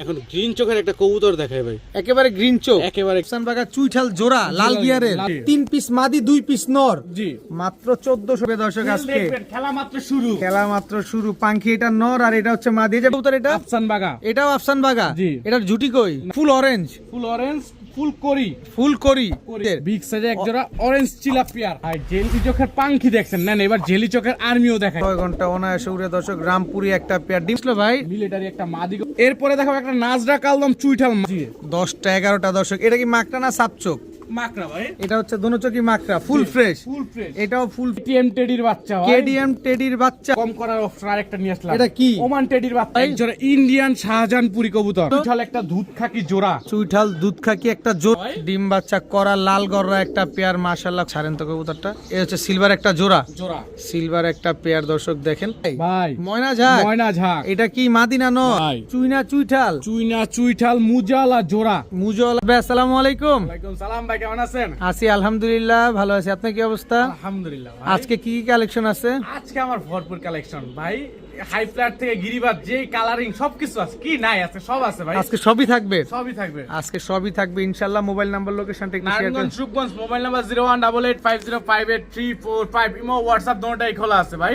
এখন গ্রিন চোখের একটা কবুতর দেখায় ভাই, একেবারে গ্রিন চোখ, একেবারে আফসান বাগা চুইঠাল জোড়া লাল গিয়ারের, 3 পিস মাদি 2 পিস নর, জি মাত্র 1400 দর্শক। আজকে খেলা মাত্র শুরু, খেলা মাত্র শুরু। পাঙ্খি এটা নর আর এটা হচ্ছে মাদি। যে কবুতর এটা আফসান বাগা, এটাও আফসান বাগা, জি। এটার জুটি কই? ফুল অরেঞ্জ, ফুল অরেঞ্জ, ফুল করি, ফুল করি বিগ সাইজে এক জোড়া অরেঞ্জ চিলাপিয়ার। আর জেলি চোখের পাঙ্খি দেখছেন না, এবার জেলি চোখের আর্মিও দেখায়। 6 ঘন্টা অনায়াসে উড়ে দর্শক। রামপুরি একটা পেয়ার ডিম ছিল ভাই, মিলিটারি একটা মাদি। এরপরে দেখো একটা নাজরা কালদম চুইঠাল, 10টা 11টা দর্শক। এটা কি মাকড়া না সাপচোক? মাকড়া ভাই, এটা হচ্ছে দোনো চোখই মাকড়া, ফুল ফ্রেশ। ফুল ফ্রেশ, এটাও ফুল কেটিএম টেডির বাচ্চা ভাই, কেডিএম টেডির বাচ্চা। কম করার অপশন আরেকটা নিয়ে আসলাম। এটা কি? ওমান টেডির বাচ্চা, এক জোড়া ইন্ডিয়ান শাহজাহানপুরি কবুতর, চুইঠাল একটা দুধ খাকি জোড়া, চুইঠাল দুধ খাকি একটা জোড়া, ভাই। ডিম বাচ্চা করা লাল গররা একটা পেয়ার। মাশাআল্লাহ ছাড়েন তো কবুতরটা। এই হচ্ছে সিলভার একটা জোড়া, জোড়া সিলভার একটা পেয়ার দর্শক দেখেন ভাই। ময়না ঝাক, ময়না ঝাক, এটা কি মাদিনা ন? ভাই। চুইনা চুইঠাল, চুইনা চুইঠাল মুজালা জোড়া। মুজল ভাই আসসালামু আলাইকুম। ওয়ালাইকুম সালাম ভাই, কেমন আছেন? আছি আলহামদুলিল্লাহ, ভালো আছি। আপনার কি অবস্থা? আলহামদুলিল্লাহ ভাই। আজকে কি কি কালেকশন আছে? আজকে আমার ভরপুর কালেকশন ভাই, হাই ফ্ল্যাট থেকে গিরিবাজ, যে কালারিং সবকিছু আছে, কি নাই আছে সব আছে ভাই, আজকে সবই থাকবে, সবই থাকবে আজকে সবই থাকবে ইনশাআল্লাহ। মোবাইল নাম্বার লোকেশনটা একটু শেয়ার নারায়ণগঞ্জ করুন। Rupganj, mobile number 01885058345, imo WhatsApp দুটোটাই খোলা আছে ভাই।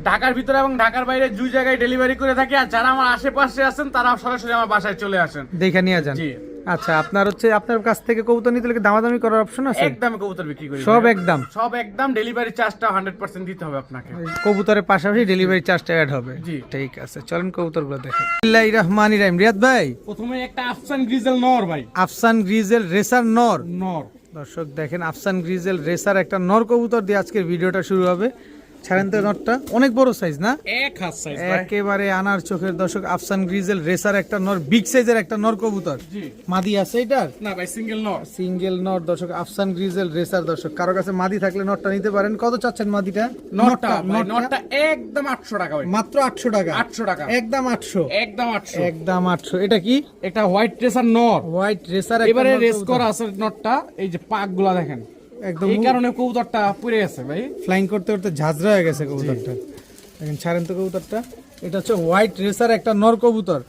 ঢাকার ভিতরে এবং ঢাকার বাইরে দুই জায়গায় ডেলিভারি করে থাকি। আর যারা আমার আশেপাশে আছেন তারা সরাসরি আমার বাসায় চলে আসেন, দেখে নিয়ে যান। জি। আচ্ছা, আপনার হচ্ছে আপনার কাছ থেকে কবুতর নিতে হলে কি দামাদামি করার অপশন আছে? একদম কবুতর বিক্রি করি সব ভাই। একদম, সব একদম, ডেলিভারি চার্জটা 100% দিতে হবে আপনাকে। কবুতরের পাশাপাশি ডেলিভারি চার্জটা অ্যাড হবে। জি। ঠিক আছে, চলেন কবুতরগুলো দেখেন। বিসমিল্লাহির রহমানির রহিম। রিয়াদ ভাই, প্রথমে একটা আফসান গ্রিজেল নর ভাই, আফসান গ্রিজেল রেসার নর। নর দর্শক দেখেন, আফসান গ্রিজেল রেসার একটা নর কবুতর দিয়ে আজকের ভিডিওটা শুরু হবে। ছাড়েন তো নরটা, অনেক বড় সাইজ না? এক হাত সাইজ ভাই, একেবারে আনার চোখের দর্শক। আফসান গ্রিজেল রেসার একটা নর, বিগ সাইজের একটা নর কবুতর। জি। মাদি আছে এটার? না ভাই, সিঙ্গেল নর, সিঙ্গেল নর দর্শক। আফসান গ্রিজেল রেসার দর্শক, কারো কাছে মাদি থাকলে নরটা নিতে পারেন। কত চাচ্ছেন মাদিটা? নরটা ভাই, নরটা একদম 800 টাকা ভাই, মাত্র 800 টাকা। 800 টাকা, একদম 800, একদম 800, একদম 800। এটা কি? এটা হোয়াইট রেসার নর, হোয়াইট রেসার। এবারে রেস করা আছে নটটা, এই যে পাক গুলা দেখেন, একদম এই কারণে কবুতরটা পুড়ে গেছে ভাই, ফ্লাইং করতে করতে ঝাঁঝরা হয়ে গেছে কবুতরটা। দেখেন, ছাড়েন তো কবুতরটা। এটা হচ্ছে হোয়াইট রেসার একটা নর কবুতর,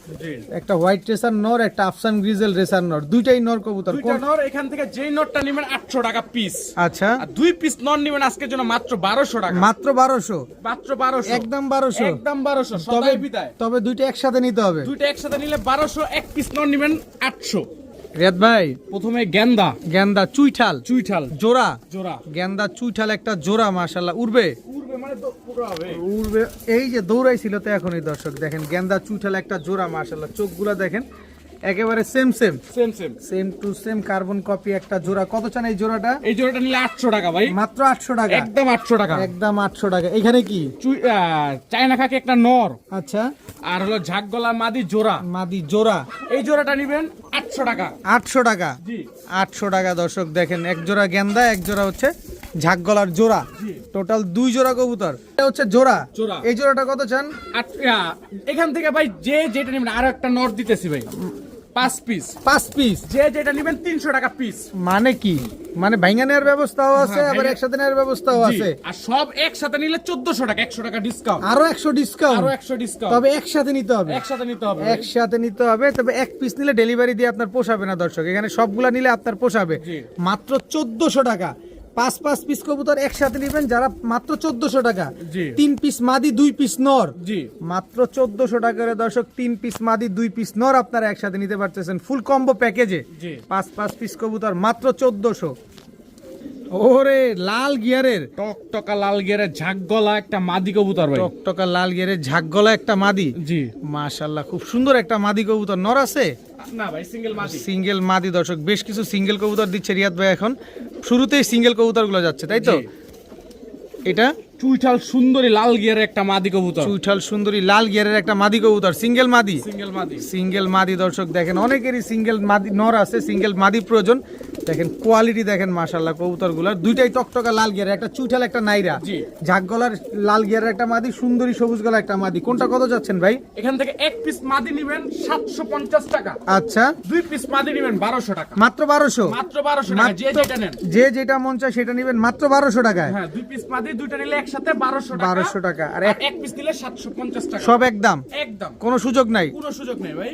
একটা হোয়াইট রেসার নর, একটা আফসান গ্রিজেল রেসার নর, দুইটাই নর কবুতর। দুইটা নর। এখান থেকে যেই নটটা নেবেন 800 টাকা পিস, আচ্ছা, আর 2 পিস নর নেবেন আজকের জন্য মাত্র 1200 টাকা, মাত্র 1200, মাত্র 1200, একদম 1200, একদম 1200 তবে সদাই বিদায়। তবে দুইটা একসাথে নিতে হবে। দুইটা একসাথে নিলে 1200, এক পিস নর নেবেন 800। রিয়াদ ভাই, প্রথমে গেন্দা, গেন্দা চুইঠাল চুইঠাল জোড়া, জোড়া, গেন্দা চুইঠাল একটা জোড়া। মাশাআল্লাহ, উড়বে উড়বে মানে তো পুরো হবে, উড়বে। এই যে দৌড়াইছিল তো এখনই দর্শক দেখেন, গেন্দা চুইঠাল একটা জোড়া। মাশাআল্লাহ, চোখগুলা দেখেন একেবারে same same same same, same to same carbon copy একটা জোড়া। কত চান এই জোড়াটা? এই জোড়াটা নিলে 800 টাকা ভাই, মাত্র 800 টাকা, একদম 800 টাকা, একদম 800 টাকা। এখানে কি? চায়না খাকি একটা নর, আচ্ছা, আর হলো ঝাক গলা মাদি জোড়া, মাদি জোড়া। এই জোড়াটা নিবেন 800 টাকা, 800 টাকা, জি 800 টাকা দর্শক দেখেন। এক জোড়া গেন্দা, এক জোড়া হচ্ছে ঝাক গলার জোড়া, জি। টোটাল 2 জোড়া কবুতর। এটা হচ্ছে জোড়া। জোড়া। এই জোড়াটা কত চান? এখান থেকে ভাই যে যেটা নেবেন, আরো একটা নর দিতেছি ভাই, 5 পিস, 5 পিস। যে যেটা নেবেন 300 টাকা পিস। মানে কি? মানে ভাঙা নেওয়ার ব্যবস্থাও আছে, হ্যাঁ, আবার ভাইঙ্গা- একসাথে নেওয়ার ব্যবস্থাও জি, আছে। আর সব একসাথে নিলে 1400 টাকা, 100 টাকা ডিসকাউন্ট, আরো 100 ডিসকাউন্ট, আরো 100 ডিসকাউন্ট, তবে একসাথে নিতে হবে। একসাথে নিতে হবে, একসাথে নিতে হবে, তবে এক পিস নিলে ডেলিভারি দিয়ে আপনার পোষাবে না দর্শক। এখানে সবগুলা নিলে আপনার পোষাবে জি। মাত্র 1400 টাকা। 5 পিস কবুতর একসাথে নিবেন যারা, মাত্র 1400 টাকা। জি। 3 পিস মাদি 2 পিস নর, জি। মাত্র 1400 টাকার দর্শক। 3 পিস মাদি 2 পিস নর আপনারা একসাথে নিতে পারতেছেন ফুল কম্বো প্যাকেজে। জি। 5 পিস কবুতর মাত্র 1400। ওরে লাল গিয়ারের, টকটকা লাল গেরে ঝাক গলা একটা মাদি কবুতর ভাই, টকটকা লাল গিয়ারের ঝাকগলা একটা মাদি। জি। মাশাআল্লাহ, খুব সুন্দর একটা মাদি কবুতর। নর আছে? না ভাই, সিঙ্গেল মাদি, সিঙ্গেল মাদি দর্শক। বেশ কিছু সিঙ্গেল কবুতর দিচ্ছে রিয়াদ ভাই এখন। শুরুতেই সিঙ্গেল কবুতরগুলো যাচ্ছে, তাই তো? জি। এটা চুইঠাল সুন্দরী লাল গিয়ারে একটা মাদি কবুতর, চুইঠাল সুন্দরী লাল গিয়ারের একটা মাদি কবুতর, সিঙ্গেল মাদি। সিঙ্গেল মাদি, সিঙ্গেল মাদি দর্শক দেখেন, অনেকেরই সিঙ্গেল মাদি নর আছে, সিঙ্গেল মাদি প্রয়োজন। দেখেন কোয়ালিটি দেখেন মাশাআল্লাহ কবুতরগুলোর, দুইটাই টকটকা লাল গিয়ারের, একটা চুইঠাল একটা নাইরা। জি। ঝাক গলার লাল গিয়ারের একটা মাদি, সুন্দরী সবুজ গলা একটা মাদি। কোনটা কত যাচ্ছেন ভাই? এখান থেকে এক পিস মাদি নিবেন 750 টাকা, আচ্ছা, 2 পিস মাদি নিবেন 1200 টাকা, মাত্র 1200, মাত্র 1200 টাকা, যে যেটা নেন। যে যেটা মন চায় সেটা নিবেন মাত্র 1200 টাকায়। হ্যাঁ, 2 পিস মাদি, দুইটা নিলে একসাথে 1200 টাকা, 1200 টাকা। আর আর এক পিস নিলে 750 টাকা, সব একদম, একদম কোনো সুযোগ নাই। কোনো সুযোগ নেই ভাই।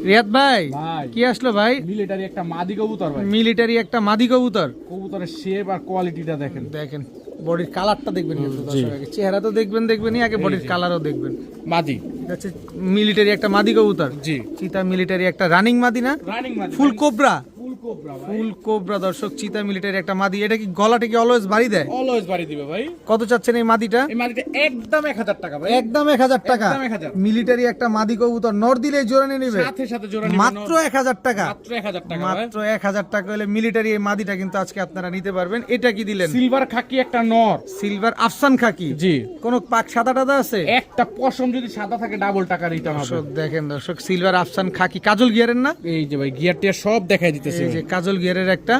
রিয়াদ ভাই ভাই। কি আসলো ভাই? মিলিটারি একটা মাদি কবুতর ভাই, মিলিটারি একটা মাদি কবুতর। কবুতরের শেপ আর কোয়ালিটিটা দেখেন। দেখেন বডির কালারটা দেখবেন কিন্তু দর্শক, আগে চেহারা তো দেখবেনই, আগে বডির কালারও দেখবেন। মাদি এটা হচ্ছে মিলিটারি একটা মাদি কবুতর। জি, চিতা মিলিটারি একটা রানিং মাদি না? রানিং মাদি, ফুল কোবরা। ফুল কোবরা ভাই, ফুল কোবরা দর্শক, চিতা মিলিটারি একটা মাদি। এটা কি গলাটা কি অলওয়েজ বাড়ি দেয়? অলওয়েজ বাড়ি দিবে ভাই। কত চাচ্ছেন এই মাদিটা? এই মাদিটা একদম 1000 টাকা ভাই, একদম 1000 টাকা। একদম 1000। মিলিটারি একটা মাদি কবুতর, নর দিলে জোড়া নিয়ে নেবে সাথে সাথে জোড়া নিবে মাত্র 1000 টাকা। মাত্র 1000 টাকা ভাই। মাত্র 1000 টাকা হলে মিলিটারি এই মাদিটা কিন্তু আজকে আপনারা নিতে পারবেন। এটা কি দিলেন? সিলভার খাকি একটা নর। সিলভার আফসান খাকি। জি, কোন পাক সাদা টাদা আছে? একটা পশম যদি সাদা থাকে ডাবল টাকা রিটার্ন হবে। দর্শক দেখেন, দর্শক সিলভার আফসান খাকি, কাজল গিয়ারের না? এই যে ভাই গিয়ার টিয়ার সব দেখাই দিতেছে। এই যে কাজল গিয়ারের একটা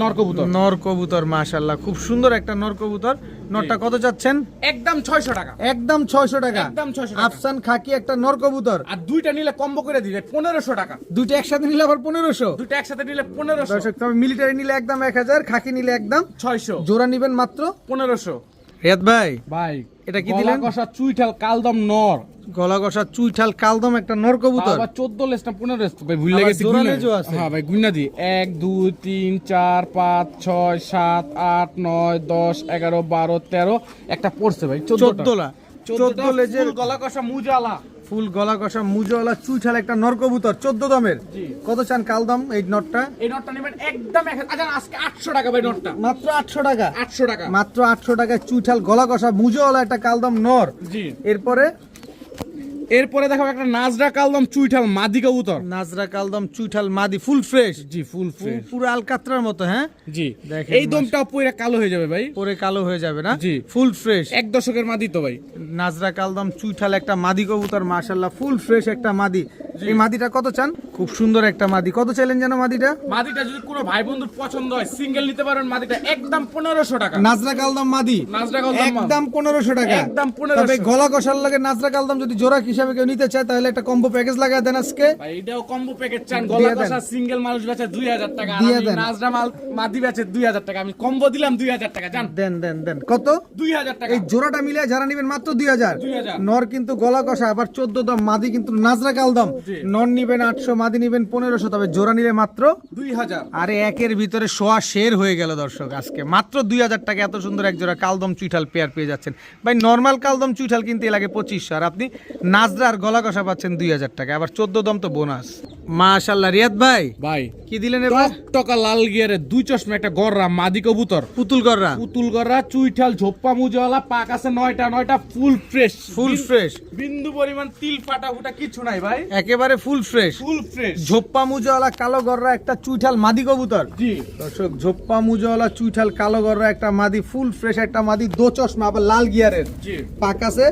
নর কবুতর। নর কবুতর, মাশাআল্লাহ খুব সুন্দর একটা নর কবুতর। নরটা কত যাচ্ছেন? একদম 600 টাকা। একদম 600 টাকা। একদম 600 টাকা। আফসান খাকি একটা নর কবুতর। আর দুইটা নিলে কম্বো করে দিবে 1500 টাকা। দুইটা একসাথে নিলে আবার 1500। দুইটা একসাথে নিলে 1500। দর্শক তবে মিলিটারি নিলে একদম 1000, খাকি নিলে একদম 600। জোড়া নিবেন মাত্র 1500। রিয়াদ ভাই ভাই এটা কি দিলেন? গলা কষা চুইঠাল কালদম নর। গলা কষা চুইঠাল কালদম একটা নর কবুতর। আবার 14 লেস না 15 লেস ভাই ভুলে আবার গেছি। জোড়া গুইনা। লেজও আছে। হ্যাঁ ভাই গুইনা দি 1 2 3 4 5 6 7 8 9 10 11 12 13 একটা পড়ছে ভাই 14 লা 14 লেজের গলা কষা মুজালা। ফুল গলা কষা মুজওয়ালা চুইঠাল একটা নর কবুতর 14 দামের। জি। কত চান কালদম এই নটটা? এই নটটা নেবেন একদম আজকে 800 টাকা ভাই নটটা। মাত্র 800 টাকা। 800 টাকা। মাত্র 800 টাকায় চুইঠাল গলা কষা মুজওয়ালা একটা কালদম নর। জি। এরপরে দেখাবো একটা নাজরা কালদম চুইঠাল মাদি কবুতর। নাজরা কালদম চুইঠাল মাদি ফুল ফ্রেশ। জি, ফুল ফ্রেশ। পুরো আলকাতরার মতো। হ্যাঁ জি, দেখেন এই দমটাও পুরো কালো হয়ে যাবে ভাই। পরে কালো হয়ে যাবে না? জি। Full fresh. 1 দশকের মাদি তো ভাই। নাজরা কালদম চুইঠাল একটা মাদি কবুতর, মাশাআল্লাহ ফুল ফ্রেশ একটা মাদি। এই মাদিটা কত চান? খুব সুন্দর একটা মাদি। কত চাইলেন যেন মাদিটা? মাদিটা যদি কোনো ভাই বন্ধুর পছন্দ হয় সিঙ্গেল নিতে পারেন। মাদিটা একদম 1500 টাকা। নাজরা কালদম মাদি নাজরা কালদম একদম 1500 টাকা। একদম 1500। তবে গলা কষার লাগে নাজরা কালদম যদি জোড়া হিসাবে কেউ নিতে চায় তাহলে একটা কম্বো প্যাকেজ লাগায় দেন আজকে। ভাই এটাও কম্বো প্যাকেজ চান। দিয়ে গলা দেন। কষা সিঙ্গেল মানুষ বেচে 2000 টাকা। আর দিয়ে আমি দেন। নাজরা মাদি বেচে 2000 টাকা। আমি কম্বো দিলাম 2000 টাকা জান। দেন কত? 2000 টাকা। এই জোড়াটা মিলে যারা নেবেন মাত্র 2000। 2000। নর কিন্তু গলা কষা, আবার 14 দাম, মাদি কিন্তু নাজরা কালদম। জি। নর নিবেন 800, মাদি নিবেন 1500, তবে জোড়া নিলে মাত্র 2000। আরে একের ভিতরে সোয়া শের হয়ে গেল দর্শক। আজকে মাত্র 2000 টাকা এত সুন্দর এক জোড়া কালদম চুইঠাল পেয়ার পেয়ে যাচ্ছেন ভাই। নর্মাল কালদম চুইঠাল কিনতে লাগে 2500, আর আপনি নাজরা আর গলা কষা পাচ্ছেন 2000 টাকা, আবার 14 দাম তো বোনাস। মাশাআল্লাহ রিয়াদ ভাই ভাই কি দিলেন এবার? টকা লাল গিয়ারে 2 চশমা একটা গররা মাদি কবুতর। পুতুল গররা। পুতুল গররা চুইঠাল ঝোপ্পা মুজাওয়ালা পাক আছে 9টা ফুল ফ্রেশ। Full fresh. বিন্দু পরিমাণ তিল ফাটা ফুটা কিছু নাই ভাই। একেবারে ফুল ফ্রেশ। Full fresh. ঝোপ্পা মুজাওয়ালা কালো গররা একটা চুইঠাল মাদি কবুতর। জি। দর্শক ঝোপ্পা মুজাওয়ালা চুইঠাল কালো গররা একটা মাদি, ফুল ফ্রেশ একটা মাদি, 2 চশমা, আবার লাল গিয়ারের। জি। পাক আছে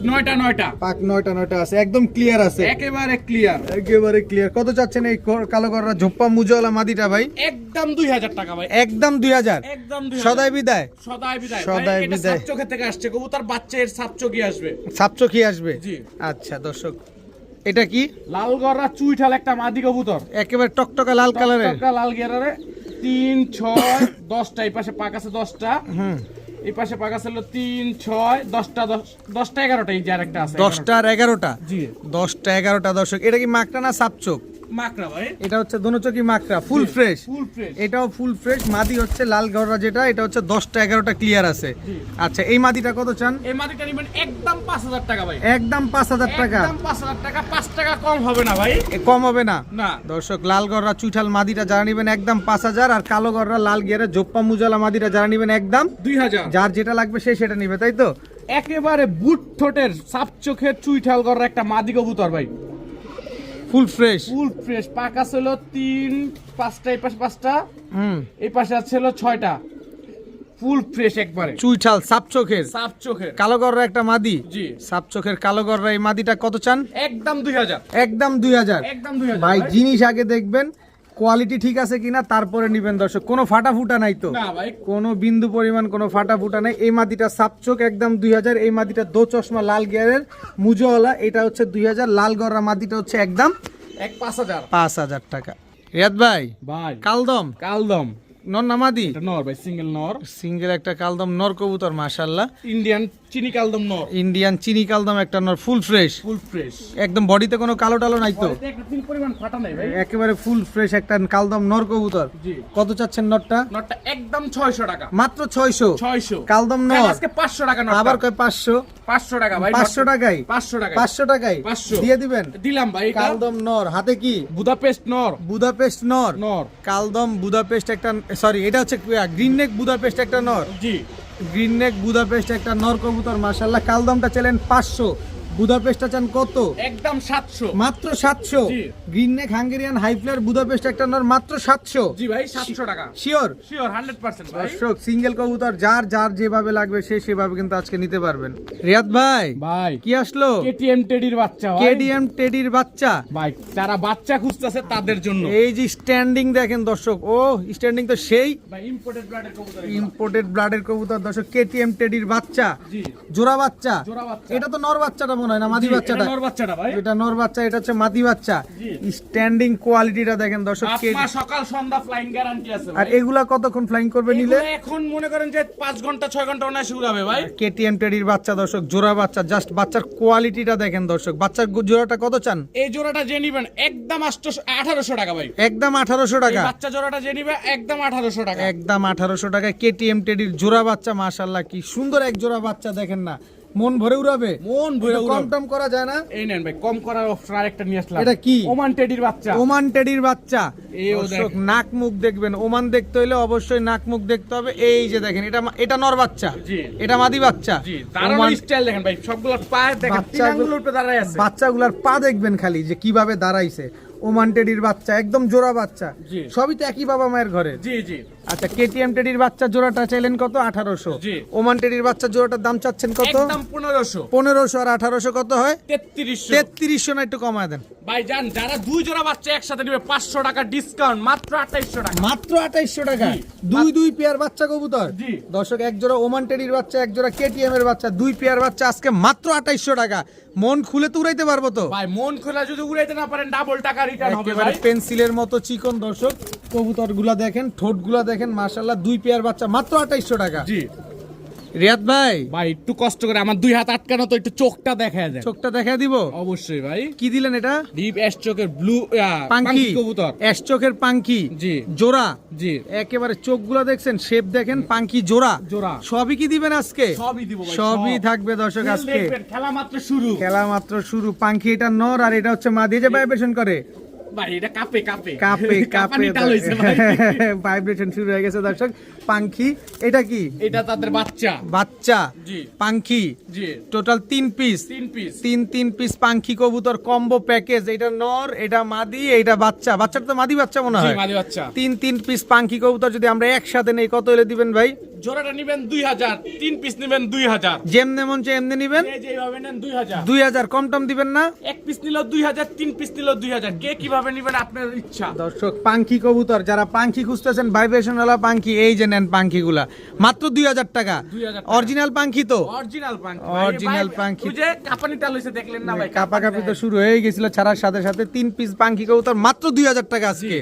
9টা। পাক 9টা আছে, একদম ক্লিয়ার আছে। একেবারে ক্লিয়ার। একেবারে ক্লিয়ার। কত চাচ্ছেন এই কালো গররা ঝোপ্পা মুজাওয়ালা মাদিটা ভাই? একদম 2000 টাকা ভাই। একদম 2000। একদম 2000। সদাই বিদায়। সদাই বিদায়। সদাই ভাই, এটা বিদায়। সাপচোখে থেকে আসছে কবুতর, বাচ্চা এর সাপচোখই আসবে। সাপচোখি আসবে। জি। আচ্ছা দর্শক এটা কি? লাল গররা চুইঠাল একটা মাদি কবুতর। একেবারে টকটকা লাল কালারের। টকটকা লাল গিয়ারে 3 6 10টা। এই পাশে পাক আছে 10টা। এই পাশে পাক আছে হলো 3 6 10টা 11টা। এই যে আরেকটা আছে 10টা আর 11টা। জি। 10টা 11টা দর্শক। এটা কি মাকড়া না সাপচোক? মাকড়া ভাই। এটা হচ্ছে দোনোচকি মাকড়া, ফুল ফ্রেশ। Full fresh. এটাও ফুল ফ্রেশ। মাদি হচ্ছে লাল গররা যেটা, এটা হচ্ছে 10টা 11টা ক্লিয়ার আছে। আচ্ছা এই মাদিটা কত চান? এই মাদিটা নিবেন একদম 5000 টাকা ভাই। একদম 5000 টাকা। একদম 5000 টাকা। 5 টাকা কম হবে না ভাই। কম হবে না? না। দর্শক লাল গররা চুইঠাল মাদিটা যারা নেবেন একদম 5000, আর কালো গররা লাল গিয়ারে জোপ্পা মুজালা মাদিটা যারা নেবেন একদম 2000। যার যেটা লাগবে সে সেটা নিবে, তাই তো? একেবারে বুট ঠোঁটের সাপ চোখের চুইঠাল গররা একটা মাদি কবুতর ভাই। Full fresh. Full fresh. পাক আছে হলো 3 5টা। এই পাশে 5টা। হুম। এই পাশে আছে হলো 6টা। ফুল ফ্রেশ একবারে। চুইঠাল সাপ চোখের সাপ চোখের কালো গররা একটা মাদি। জি। সাপ চোখের কালো গররা এই মাদিটা কত চান? একদম 2000। একদম 2000। একদম 2000 ভাই জিনিস আগে দেখবেন কোয়ালিটি ঠিক আছে কিনা, তারপরে নিবেন দর্শক। কোনো ফাটা ফুটা নাই তো? না ভাই। কোনো বিন্দু পরিমাণ কোনো ফাটা ফুটা নাই। এই মাদিটা সাপচোক একদম 2000। এই মাদিটা 2 চশমা লাল গিয়ারের মুজোওয়ালা, এটা হচ্ছে 2000। লাল গররা মাদিটা হচ্ছে একদম 5000। 5000 টাকা। রিয়াদ ভাই ভাই কালদম কালদম নর নামাদি এটা নর ভাই, সিঙ্গেল নর, সিঙ্গেল একটা কালদম নর কবুতর মাশাআল্লাহ। ইন্ডিয়ান চিনি কালদম নর, ইন্ডিয়ান চিনি কালদম একটা নর, ফুল ফ্রেশ, ফুল ফ্রেশ, একদম বডিতে কোনো কালো টালো নাই তো, বডিতে একটা তিল পরিমাণ ফাটা নাই ভাই, একেবারে ফুল ফ্রেশ একটা কালদম নর কবুতর। জি। কত চাচ্ছেন নরটা? নটটা একদম 600 টাকা, মাত্র 600। 600 কালদম ভাই, নর আজকে 500 টাকা নট, আবার কয় 500? 500 টাকা ভাই, 500 টাকায় 500 টাকা, 500 টাকায় 500 দিয়ে দিবেন। দিলাম ভাই। এটা কালদম নর, হাতে কি? বুদাপেস্ট নর, বুদাপেস্ট নর। নর, কালদম বুদাপেস্ট একটা, সরি এটা হচ্ছে গ্রিন নেক বুদাপেস্ট একটা নর, জি। গ্রিন নেক বুদাপেস্ট একটা নর কবুতর মাশাআল্লাহ। কালদমটা চাইলেন 500, বুদাপেস্টটা চান কত? একদম 700, মাত্র 700। জি। Green neck Hungarian highflyer Budapest একটা নর মাত্র 700। জি ভাই, 700 টাকা শিওর? শিওর 100% ভাই। দর্শক সিঙ্গেল কবুতর যার যার যেভাবে লাগবে সে সেভাবে কিন্তু আজকে নিতে পারবেন। রিয়াদ ভাই ভাই কি আসলো? কেটিএম টেডির বাচ্চা ভাই, কেডিএম টেডির বাচ্চা ভাই যারা বাচ্চা খুঁজতেছে তাদের জন্য। এই যে স্ট্যান্ডিং দেখেন দর্শক, ও স্ট্যান্ডিং তো সেই ভাই ইম্পোর্টেড ব্লাডের কবুতর, ইম্পোর্টেড ব্লাডের কবুতর দর্শক, কেটিএম টেডির বাচ্চা, জি। জোড়া বাচ্চা। জোড়া বাচ্চা। এটা তো নর বাচ্চাটা মনে হয় না মাদি জি, বাচ্চাটা? এটা নর বাচ্চাটা ভাই, এটা নর বাচ্চা, এটা হচ্ছে মাদি বাচ্চা। জি। স্ট্যান্ডিং কোয়ালিটিটা দেখেন দর্শক। আপমা সকাল সন্ধ্যা ফ্লাইং গ্যারান্টি আছে আর ভাই। এগুলা কতক্ষণ ফ্লাইং করবে নিলে? এগুলো এখন মনে করেন যে 5 ঘন্টা 6 ঘন্টা অনায়াসে উড়াবে ভাই। কেটিএম টেডির বাচ্চা দর্শক, জোড়া বাচ্চা, জাস্ট বাচ্চার কোয়ালিটিটা দেখেন দর্শক। বাচ্চার জোড়াটা কত চান? এই জোড়াটা যে নিবেন একদম 1800 টাকা ভাই, একদম 1800 এই টাকা। বাচ্চা জোড়াটা যে নিবে একদম 1800 টাকা, একদম 1800 টাকায় কেটিএম টেডির জোড়া বাচ্চা মাশাআল্লাহ। কি সুন্দর এক জোড়া বাচ্চা দেখেন না, মন ভরে উড়াবে। মন ভরে এটা কম উড়াবে। টম করা যায় না? এই নেন ভাই, কম করার অপশন আরেকটা নিয়ে আসলাম। এটা কি? ওমান টেডির বাচ্চা, ওমান টেডির বাচ্চা। এও দর্শক নাক মুখ দেখবেন, ওমান দেখতে হইলে অবশ্যই নাক মুখ দেখতে হবে। এই যে দেখেন, এটা নর বাচ্চা, জি। এটা মাদি বাচ্চা। জি। দাঁড়ানোর ওমান স্টাইল দেখেন ভাই, সবগুলোর পায়ে দেখেন বাচ্চাগুলো- তিরাঙ্গুলোর উপরে দাঁড়ায় আছে। বাচ্চাগুলার পা দেখবেন খালি যে কিভাবে দাঁড়াইছে। ওমান টেডির বাচ্চা একদম জোড়া বাচ্চা, জি। সবই তো একই বাবা মায়ের ঘরে। জি জি। আচ্ছা, কেটিএম টেডির বাচ্চা জোড়াটা চাইলেন কত? 1800। জি। ওমান টেডির বাচ্চা জোড়াটার দাম চাচ্ছেন কত? একদম 1500, 1500 আর 1800 কত হয়? 3300। 3300 না, একটু কমায় দেন। ভাই জান, যারা দুই জোড়া বাচ্চা একসাথে নিবে 500 টাকা ডিসকাউন্ট, মাত্র 2800 টাকা। মাত্র 2800 টাকা। জি। দুই পেয়ার বাচ্চা কবুতর। জি। দর্শক এক জোড়া ওমান টেডির বাচ্চা, এক জোড়া কেটিএম এর বাচ্চা, দুই পেয়ার বাচ্চা আজকে মাত্র 2800 টাকা। মন খুলে তো উড়াইতে পারবো তো? ভাই মন খোলা যদি উড়াইতে না পারেন ডাবল টাকা রিটার্ন হবে একেবারে ভাই। পেন্সিলের মতো চিকন দর্শক, কবুতর গুলা দেখেন, ঠোঁট গুলা দেখেন মাশাআল্লাহ। দুই পেয়ার বাচ্চা মাত্র 2800 টাকা। জি। রিয়াদ ভাই ভাই একটু কষ্ট করে আমার দুই হাত আটকানো, তো একটু চোখটা দেখা যায়। চোখটা দেখা দিব? অবশ্যই ভাই। কি দিলেন এটা? ডিপ অ্যাশ চোখের ব্লু পাঙ্কি কবুতর। অ্যাশ চোখের পাঙ্কি, জি। জোড়া। জি। একেবারে চোখগুলো দেখছেন, শেপ দেখেন, পাঙ্কি জোড়া। জোড়া। সবই কি দিবেন আজকে? সবই দিব ভাই, সবই সব। থাকবে দর্শক খেল আজকে। দেখবেন, খেলা মাত্র শুরু। খেলা মাত্র শুরু। পাঙ্কি এটা নর আর এটা হচ্ছে মাদি, যে ভাইব্রেশন করে। ভাই এটা কাপে কাপে কাপে কাপে কাঁপানি টাল হইছে ভাই। ভাইব্রেশন শুরু হয়ে গেছে দর্শক। পাঙ্কি এটা কি? এটা তাদের বাচ্চা। বাচ্চা। জি। পাঙ্কি জি। Total 3 piece. 3 পিস। তিন পিস পাঙ্কি কবুতর কম্বো প্যাকেজ। এটা নর, এটা মাদি, এটা বাচ্চা। বাচ্চাটা তো মাদি বাচ্চা মনে জি, হয়। মাদি বাচ্চা। তিন পিস পাঙ্কি কবুতর যদি আমরা একসাথে নেই কত হলে দিবেন ভাই? জোড়াটা নিবেন 2000, 3 পিস নিবেন 2000। যেমনে মন চাই এমনি নিবেন। যে যেভাবে নেন 2000। 2000 কম টম দিবেন না? এক পিস নিল 2000, 3 পিস নিল 2000। কে কিভাবে নিবেন আপনার ইচ্ছা। দর্শক পাঙ্কি কবুতর যারা পাঙ্কি খুঁজতেছেন, ভাইব্রেশন ওয়ালা পাঙ্কি, এই যে নেন পাঙ্কি গুলা মাত্র 2000 টাকা। 2000 টাকা। অরিজিনাল পাঙ্কি তো? অরিজিনাল পাঙ্কি। Original পাঙ্কি। ওই যে কাঁপানি টাল হইছে দেখলেন না ভাই, কাপাকাপি তো শুরু হয়ে গেছিল ছাড়ার সাথে সাথে। 3 পিস পাঙ্কি কবুতর মাত্র 2000 টাকা আজকে।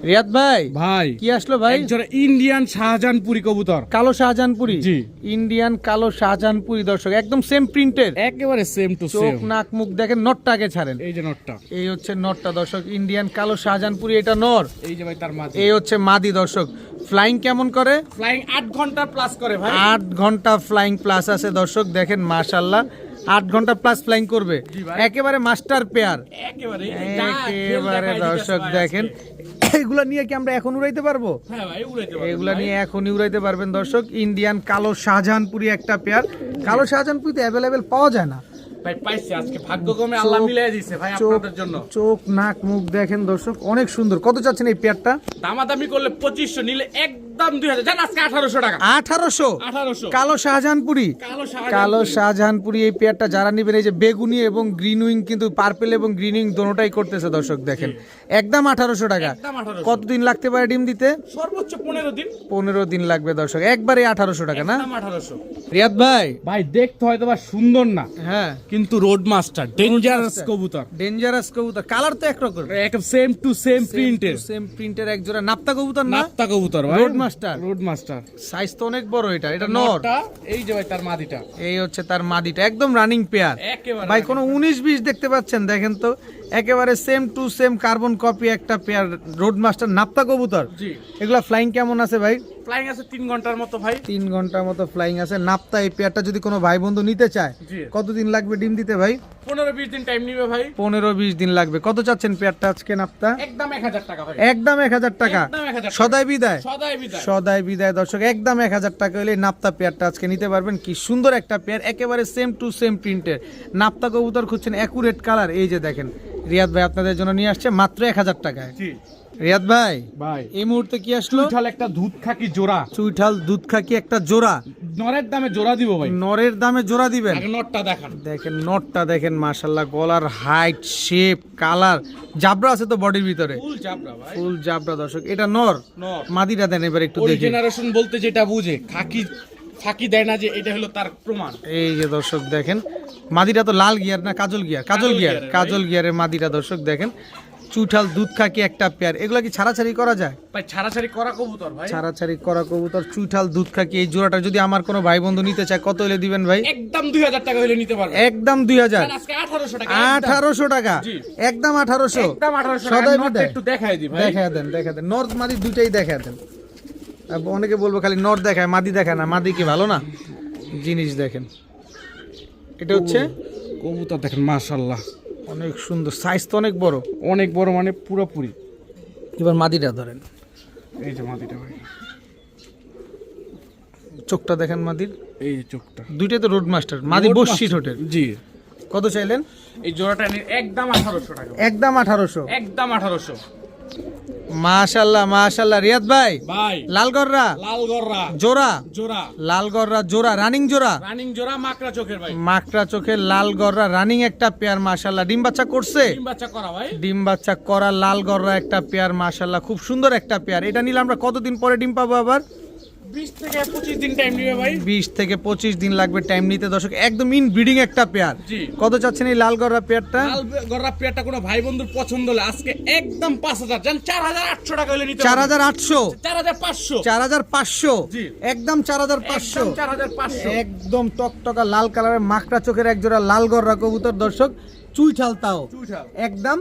রিয়াদ ভাই ভাই কি আসলো ভাই? একজোড়া ইন্ডিয়ান শাহজাহানপুরি কবুতর। কালো শাহজাহানপুরি। জি। ইন্ডিয়ান কালো শাহজাহানপুরি দর্শক, একদম সেম প্রিন্টের। একেবারে সেম টু চোখ সেম। নাক মুখ দেখেন, নটটাকে ছাড়েন। এই যে নটটা, এই হচ্ছে নটটা দর্শক, ইন্ডিয়ান কালো শাহজাহানপুরি, এটা নর। এই যে ভাই তার মাঝে। এই হচ্ছে মাদি দর্শক। ফ্লাইং কেমন করে? ফ্লাইং 8 ঘন্টা প্লাস করে ভাই। 8 ঘন্টা ফ্লাইং প্লাস আছে দর্শক, দেখেন মাশাআল্লাহ 8 ঘন্টা প্লাস ফ্লাইং করবে। জি ভাই। একেবারে মাস্টার পেয়ার। একেবারে একেবারে দর্শক দেখেন, এগুলা নিয়ে কি আমরা এখন উড়াইতে পারবো? হ্যাঁ ভাই উড়াইতে পারবেন এগুলা ভাই। নিয়ে এখনই উড়াইতে পারবেন দর্শক। ইন্ডিয়ান কালো শাহজাহানপুরি একটা পেয়ার। কালো শাহজাহানপুরি তো অ্যাভেলেবেল পাওয়া যায় না ভাই পাইছি আজকে, ভাগ্যক্রমে আল্লাহ মিলাই দিয়েছে ভাই আপনাদের জন্য। চোখ নাক মুখ দেখেন দর্শক, অনেক সুন্দর। কত চাচ্ছেন এই পেয়ারটা? দামাদামি করলে 2500, নিলে একদম 2000। জান আজকে 1800 টাকা। 1800। 1800। কালো শাহজাহানপুরি। কালো শাহজাহানপুরি এই পেয়ারটা যারা নেবেন, এই যে বেগুনি এবং গ্রিন উইং, কিন্তু পার্পল এবং গ্রিন উইং দোনোটাই করতেছে দর্শক দেখেন, একদম 1800 টাকা। একদম 1800। কতদিন লাগতে পারে ডিম দিতে? সর্বোচ্চ 15 দিন। 15 দিন লাগবে দর্শক, একবারে 1800 টাকা না? একদম 1800। রিয়াদ ভাই ভাই দেখতে হয়তো বা সুন্দর না, হ্যাঁ কিন্তু রোড মাস্টার ডেঞ্জারাস কবুতর। ডেঞ্জারাস কবুতর, কালার তো একরকম, একদম সেম টু সেম প্রিন্টের। সেম প্রিন্টের এক জোড়া নাপ্তা কবুতর না? নাপ্তা কবুতর ভাই। Road master, road master size তো অনেক বড়। এটা এটা নর, নরটা এই যে ভাই তার মাদিটা, এই হচ্ছে তার মাদিটা, একদম রানিং পেয়ার একেবারে ভাই। কোনো 19-20 দেখতে পাচ্ছেন? দেখেন তো একেবারে same to same carbon copy একটা পেয়ার রোড মাস্টার নাপ্তা কবুতর। জি। এগুলা ফ্লাইং কেমন আছে ভাই? ফ্লাইং আছে 3 ঘন্টার মতো ভাই। 3 ঘন্টার মতো ফ্লাইং আছে নাপ্তা। এই পেয়ারটা যদি কোনো ভাই বন্ধু নিতে চায় জি। কতদিন লাগবে ডিম দিতে ভাই? 15-20 দিন টাইম নিবে ভাই। 15-20 দিন লাগবে। কত চাচ্ছেন পেয়ারটা আজকে নাপ্তা? একদম 1000 টাকা ভাই। একদম 1000 টাকা। একদম 1000 টাকা। সদাই বিদায়, সদাই বিদায়। সদাই বিদায় দর্শক। একদম 1000 টাকা হলে নাপ্তা পেয়ারটা আজকে নিতে পারবেন। কি সুন্দর একটা পেয়ার, একেবারে সেম টু সেম প্রিন্টের নাপ্তা কবুতর খুঁজছেন, অ্যাকুরেট কালার। এই যে দেখেন রিয়াদ ভাই আপনাদের জন্য নিয়ে আসছে মাত্র 1000 টাকায়। জি রিয়াদ ভাই ভাই, এই মুহূর্তে কি আসলো? চুইঠাল একটা দুধ খাকি জোড়া, চুইঠাল দুধ খাকি একটা জোড়া, নরের দামে জোড়া দিব ভাই। নরের দামে জোড়া দিবেন। আগে নটটা দেখান। দেখেন নটটা দেখেন, মাশাল্লাহ গলার হাইট, শেপ, কালার, জাবরা আছে তো বডির ভিতরে, ফুল চাপড়া ভাই, ফুল জাবরা দর্শক। এটা নর, নর। মাদিটা দেন এবার একটু ওই দেখি। জেনারেশন বলতে যেটা বুঝে খাকি ফাঁকি দেয় না, যে এটা হলো তার প্রমাণ। এই যে দর্শক দেখেন মাদিটা তো লাল গিয়ার না কাজল গিয়ার? কাজল গিয়ার, গিয়ারের কাজল গিয়ারের মাদিটা দর্শক দেখেন। চুইঠাল দুধ খাকি একটা পেয়ার। এগুলা কি ছাড়াছাড়ি করা যায়? ভাই ছাড়াছাড়ি করা কবুতর ভাই, ছাড়াছাড়ি করা কবুতর, চুইঠাল দুধ খাকি। এই জোড়াটা যদি আমার কোনো ভাই বন্ধু নিতে চায় কত হলে দিবেন ভাই? একদম 2000 টাকা হলে নিতে পারবে। একদম 2000। আজকে 1800 টাকা। 1800 টাকা, জি। একদম 1800। একদম 1800 সদাই টাকা। নটটা বিদায়। একটু দেখায় দি ভাই। দেখায় দেন, দেখায় দেন। নর্থ মাদি দুইটাই দেখায় দেন। অনেকে বলবো খালি নর্থ দেখায় মাদি দেখায় না, মাদি কি ভালো না? জিনিস দেখেন, এটা হচ্ছে কবুতর দেখেন মাশাআল্লাহ, অনেক সুন্দর, সাইজ তো অনেক বড়। অনেক বড় মানে পুরোপুরি। এবার মাদিটা ধরেন, এই যে মাদিটা ভাই, চোখটা দেখেন মাদির, এই যে চোখটা। দুইটাই তো রোড মাস্টার। মাদি রোড বসছি মাস্টার। ঠোঁটের। জি। কত চাইলেন? এই জোড়াটা একদম 1800 টাকা। একদম 1800। একদম 1800। মাশাআল্লাহ মাশাআল্লাহ। রিয়াদ ভাই ভাই লালগররা লালগররা জোড়া, জোড়া, লালগররা জোড়া, রানিং জোড়া, রানিং জোড়া, মাকড়া চোখের ভাই। মাকড়া চোখের লালগররা রানিং একটা পেয়ার মাশাআল্লাহ। ডিম বাচ্চা করছে? ডিম বাচ্চা করা ভাই। ডিম বাচ্চা করা লালগররা একটা পেয়ার মাশাআল্লাহ, খুব সুন্দর একটা পেয়ার। এটা নিলে আমরা কতদিন পরে ডিম পাবো আবার? 20 থেকে 25 দিন টাইম নিবে ভাই। 20 থেকে 25 দিন লাগবে টাইম নিতে দর্শক। একদম ইন ব্রিডিং একটা পেয়ার। জি। কত চাচ্ছেন এই লালগররা পেয়ারটা? লালগররা পেয়ারটা কোনো ভাই বন্ধুর পছন্দ হলে আজকে একদম 5000 জান 4800 টাকা হলে নিতে 4800, 4500, 4500, জি। একদম 4500। একদম 4500। একদম টকটকা লাল কালারের মাকড়া চোখের এক জোড়া লালগররা কবুতর দর্শক, চুইঠাল তাও চুইঠাল। একদম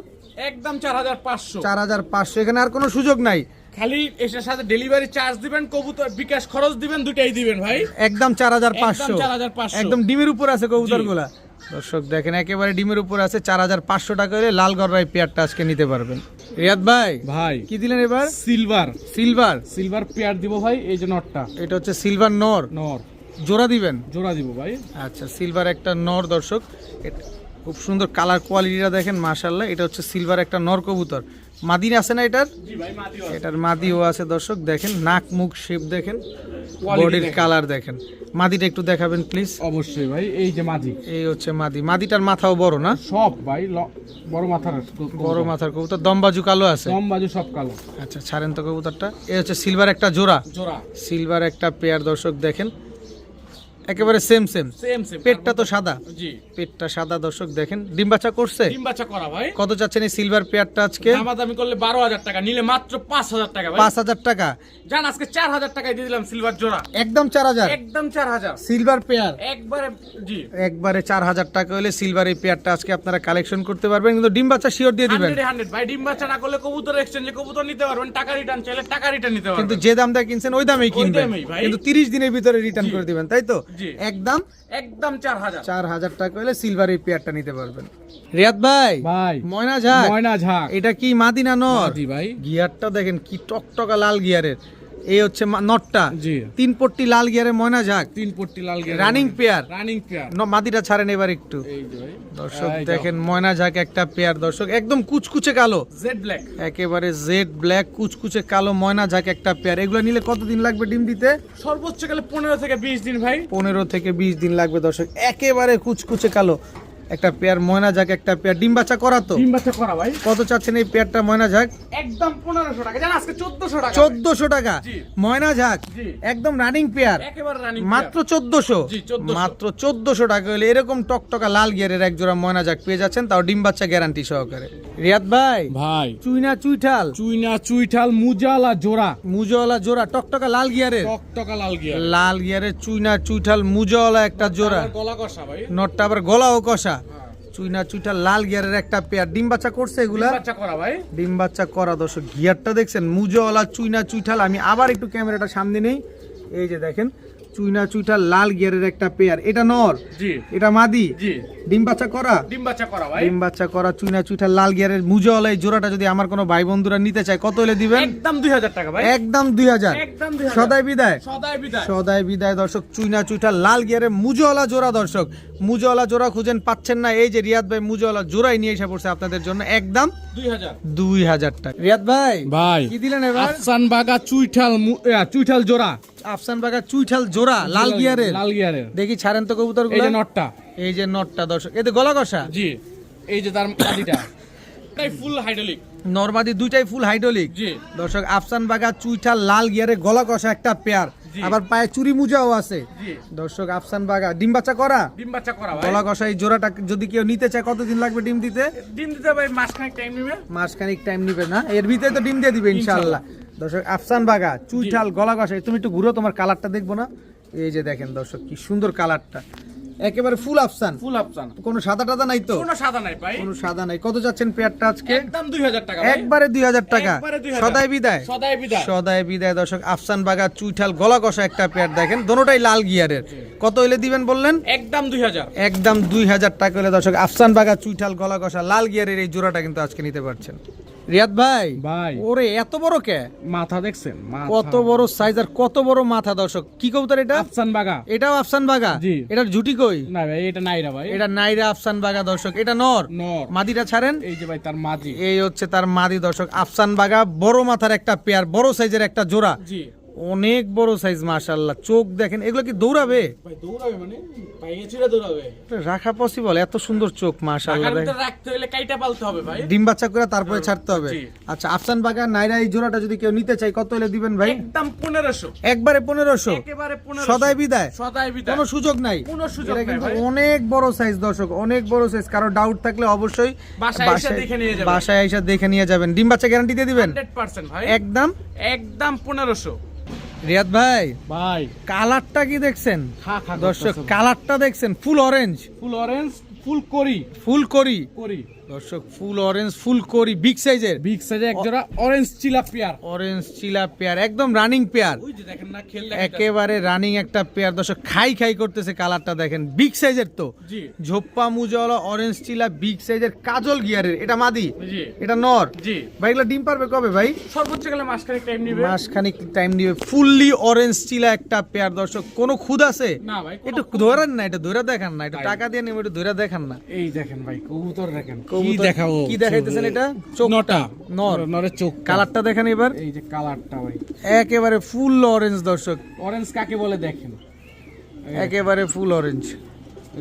একদম 4500। 4500। এখানে আর কোনো সুযোগ নাই, খালি এটার সাথে ডেলিভারি চার্জ দিবেন, কবুতর বিকাশ খরচ দিবেন, দুটাই দিবেন ভাই। একদম 4500। একদম 4500। একদম ডিমের উপর আছে কবুতরগুলা দর্শক দেখেন, একেবারে ডিমের উপর আছে। 4500 টাকা হলে লালগররা এই পেয়ারটা আজকে নিতে পারবেন। রিয়াদ ভাই ভাই কি দিলেন এবার? সিলভার, সিলভার, সিলভার পেয়ার দিব ভাই। এই যে নটটা, এটা হচ্ছে সিলভার নর, নর জোড়া দিবেন? জোড়া দিব ভাই। আচ্ছা, সিলভার একটা নর দর্শক, খুব সুন্দর কালার কোয়ালিটিটা দেখেন মাশাআল্লাহ। এটা হচ্ছে সিলভার একটা নর কবুতর। মাদি আছে না এটার? জি ভাই, মাদিও আছে। এটার মাদিও আছে দর্শক দেখেন, নাক মুখ শেপ দেখেন, Quality বডির দেখেন। কালার দেখেন। মাদিটা একটু দেখাবেন প্লিজ। অবশ্যই ভাই, এই যে মাদি। এই হচ্ছে মাদি। মাদিটার মাথাও বড় না? সব ভাই বড় মাথার, বড় মাথার কবুতর, দমবাজু কালো আছে। কম বাজু সব কালো। আচ্ছা ছাড়েন তো কবুতরটা। এই হচ্ছে সিলভার একটা জোড়া, জোড়া সিলভার একটা পেয়ার দর্শক দেখেন, একেবারে সেম সেম। Same same. পেটটা তো সাদা, জি। পেটটা সাদা দর্শক দেখেন। ডিম বাচ্চা করছে? ডিম বাচ্চা করা ভাই। কত চাচ্ছেন এই সিলভার পেয়ারটা আজকে? দামাদামি করলে 12000 টাকা, নিলে মাত্র 5000 টাকা ভাই। 5000 টাকা। জান আজকে 4000 টাকায় দিয়ে দিলাম সিলভার জোড়া। একদম 4000 একদম 4000 সিলভার পেয়ার। একবারে। জি। একবারে 4000 টাকা হলে সিলভার এই পেয়ারটা আজকে আপনারা কালেকশন করতে পারবেন, কিন্তু ডিম বাচ্চা শিওর দিয়ে দিবেন। 100 ভাই, ডিম বাচ্চা না করলে কবুতর এক্সচেঞ্জে কবুতর নিতে পারবেন, টাকা রিটার্ন চাইলে টাকা রিটার্ন নিতে পারবেন। কিন্তু যে দাম দিয়ে কিনছেন ওই দামেই কিনবেন, দামেই ভাই। কিন্তু 30 দিনের ভিতরে রিটার্ন করে দিবেন, তাই তো? জি। একদম একদম 4000। 4000 টাকা হলে সিলভার এই পেয়ারটা নিতে পারবেন। রিয়াদ ভাই ভাই ময়না ঝাক, ময়না ঝাক। এটা কি মাদিনা নর? জি ভাই। গিয়ারটা দেখেন কি টকটকা লাল গিয়ারের। এই হচ্ছে নটটা, জি। 3 পট্টি লাল গিয়ারের ময়না ঝাক, 3 পট্টি লাল গিয়ার, রানিং পেয়ার। Running pair. মাদিটা ছাড়েন এবার একটু এই যে ভাই দর্শক এই দেখেন, ময়না ঝাক একটা পেয়ার দর্শক, একদম কুচকুচে কালো, জেড ব্ল্যাক। একেবারে জেড ব্ল্যাক কুচকুচে কালো ময়না ঝাক একটা পেয়ার। এগুলো নিলে কতদিন লাগবে ডিম দিতে? সর্বোচ্চ গেলে 15 থেকে 20 দিন ভাই। 15 থেকে 20 দিন লাগবে দর্শক। একেবারে কুচকুচে কালো, একটা পেয়ার ময়না ঝাঁক, একটা পেয়ার ডিম বাচ্চা করা তো। ডিম বাচ্চা করা ভাই। কত চাচ্ছেন এই পেয়ারটা ময়না ঝাঁক? একদম 1500 টাকা। জান আজকে 1400 টাকা। 1400 টাকা জি। ময়না ঝাঁক, জি। একদম রানিং পেয়ার, একেবারে রানিং মাত্র 1400। জি, 1400 মাত্র 1400 টাকা হলে এরকম টকটকা লাল গিয়ারের এক জোড়া ময়না ঝাঁক পেয়ে যাচ্ছেন, তাও ডিম বাচ্চা গ্যারান্টি সহকারে। রিয়াদ ভাই, ভাই। চুইনা চুইঠাল, চুইনা চুইঠাল মুজালা জোড়া। মুজওয়ালা জোড়া টকটকা লাল গিয়ারের, টকটকা লাল গিয়া। লাল গিয়ারের চুইনা চুইঠাল মুজওয়ালা একটা জোড়া, গলা কষা ভাই। নটটা আবার গলাও কষা। চুইনা চুইঠাল লাল গিয়ারের একটা পেয়ার, ডিম বাচ্চা করছে এগুলা? বাচ্চা করা ভাই। ডিম বাচ্চা করা। দর্শক গিয়ারটা দেখছেন, মুজওয়ালা চুইনা চুইঠাল। আমি আবার একটু ক্যামেরাটা সামনে নেই, এই যে দেখেন চুইনা চুইঠাল লাল গিয়ারের একটা পেয়ার। এটা নর, জি। এটা মাদি, জি। ডিম বাচ্চা করা, ডিম বাচ্চা করা ভাই। ডিম বাচ্চা করা চুইনা চুইঠাল লাল গিয়ারের মুজওয়ালা এই জোড়াটা যদি আমার কোনো ভাই বন্ধুরা নিতে চায় কত হলে দিবেন? একদম 2000 টাকা ভাই। একদম 2000। একদম 2000। সদাই বিদায়, সদাই বিদায়। সদাই বিদায়। দর্শক চুইনা চুইঠাল লাল গিয়ারের মুজওয়ালা জোড়া, দর্শক মুজওয়ালা জোড়া খুঁজেন পাচ্ছেন না, এই যে রিয়াদ ভাই মুজওয়ালা জোড়াই নিয়ে এসে পড়ছে আপনাদের জন্য, একদম 2000। 2000 টাকা। রিয়াদ ভাই, ভাই কি দিলেন এবার? আফসান বাগা চুইঠাল চুইঠাল জোড়া। আফসান বাগা চুইঠাল জোড়া লাল গিয়ারের। লাল গিয়ারের। দেখি ছাড়েন তো কবুতর এই যে নটটা। এই যে নটটা দর্শক, এতে গলা কষা। জি। এই যে তার মাদিটা। এটাই ফুল হাইড্রোলিক। নরমাদি দুইটাই ফুল হাইড্রোলিক। জি। দর্শক আফসান বাগা চুইঠাল লাল গিয়ারে গলা কষা একটা পেয়ার, জি। আবার পায়ে চুরি মুজাও আছে। জি। দর্শক আফসান বাগা ডিম বাচ্চা করা, ডিম বাচ্চা করা ভাই। গলা কষা এই জোড়াটা যদি কেউ নিতে চায় কতদিন লাগবে ডিম দিতে? ডিম দিতে ভাই মাসখানেক টাইম নেবে। মাসখানিক টাইম নিবে না, এর ভিতরে তো ডিম দিয়ে দিবে ইনশাআল্লাহ। দর্শক আফসান বাগা চুইঠাল গলা কষা, তুমি একটু ঘুরো, তোমার কালারটা দেখবো না? এই যে দেখেন দর্শক কি সুন্দর কালারটা, একেবারে ফুল আফসান। ফুল আফসান। কোনো সাদা টাদা নাই তো? কোনো সাদা নাই ভাই। কোনো সাদা নাই। কত যাচ্ছেন পেয়ারটা আজকে? একদম 2000 টাকা ভাই। একবারে 2000 টাকা। একবারে 2000। সদাই বিদায়, সদাই বিদায়। সদাই বিদায়। দর্শক আফসান বাগা চুইঠাল গলা কষা একটা পেয়ার দেখেন, দোনোটাই লাল গিয়ারের। কত হইলে দিবেন বললেন? একদম 2000। একদম 2000 টাকা হলে দর্শক আফসান বাগা চুইঠাল গলা কষা লাল গিয়ারের এই জোড়াটা কিন্তু আজকে নিতে পারছেন। রিয়াদ ভাই, ভাই। ওরে এত বড় কে? মাথা দেখছেন? মাথা। কত বড় সাইজ আর কত বড় মাথা। দর্শক কি কবুতর এটা? আফসান বাগা। এটাও আফসান বাগা? জি। এটার ঝুটি কই? না ভাই এটা নাইরা ভাই। এটা নাইরা আফসান বাগা। দর্শক এটা নর, নর। মাদিটা ছাড়েন। এই যে ভাই তার মাদি। এই হচ্ছে তার মাদি। দর্শক আফসান বাগা বড় মাথার একটা পেয়ার, বড় সাইজের একটা জোড়া, জি। অনেক বড় সাইজ মাশাআল্লাহ। চোখ দেখেন, এগুলো কি দৌড়াবে? ভাই দৌড়াবে মানে পাইয়ে ছিড়ে দৌড়াবে। এটা রাখা পসিবল? এত সুন্দর চোখ মাশাআল্লাহ। টাকার ভিতরে রাখতে হলে কাইটা পালতে হবে ভাই। ডিম বাচ্চা করে তারপরে ছাড়তে হবে। জি। আচ্ছা আফসান বাগা নাইরা এই জোড়াটা যদি কেউ নিতে চায় কত হলে দিবেন ভাই? একদম 1500। একবারে 1500। একেবারে 1500। সদাই বিদায়, সদাই বিদায়। কোনো সুযোগ নাই। কোনো সুযোগ এটা নাই কিন্তু ভাই। অনেক বড় সাইজ দর্শক, অনেক বড় সাইজ। কারো ডাউট থাকলে অবশ্যই বাসায় এসে দেখে নিয়ে যাবেন। বাসায় এসে দেখে নিয়ে যাবেন। ডিম বাচ্চা গ্যারান্টি দিয়ে দিবেন 100% ভাই। একদম। একদম 1500। রিয়াদ ভাই, ভাই কালারটা কি দেখছেন? খা খা দর্শক কালারটা দেখছেন, ফুল অরেঞ্জ, ফুল অরেঞ্জ, ফুল করি। ফুল করি। করি। দর্শক ফুল অরেঞ্জ, ফুল করি, বিগ সাইজের, বিগ সাইজে এক জোড়া অরেঞ্জ চিলা পেয়ার। অরেঞ্জ চিলা পেয়ার, একদম রানিং পেয়ার, ওই যে দেখেন না খেল একেবারে রানিং একটা পেয়ার। দর্শক খাই খাই করতেছে, কালারটা দেখেন, বিগ সাইজের তো। জি। ঝোপ্পা মুজওয়ালা অরেঞ্জ চিলা বিগ সাইজের কাজল গিয়ারের। এটা মাদি, জি। এটা নর। জি। ভাই এগুলো ডিম পারবে কবে ভাই? সর্বোচ্চ গেলে মাসখানেক টাইম নেবে। মাসখানিক টাইম নিবে। ফুললি অরেঞ্জ চিলা একটা পেয়ার। দর্শক কোনো খুদ আছে? না ভাই কোনো একটু ধরেন না, এটা ধরে দেখান না, একটু টাকা দিয়ে নেব, একটু ধরে দেখান না। এই দেখেন ভাই কবুতর দেখেন। কি কবুতর- দেখাবো? কি দেখাইতেছেন এটা? চোখটা নটা। নর, নরের চোখ। কালারটা দেখেন এবার, এই যে কালারটা ভাই একেবারে ফুল অরেঞ্জ। দর্শক অরেঞ্জ কাকে বলে দেখেন। একেবারে ফুল অরেঞ্জ,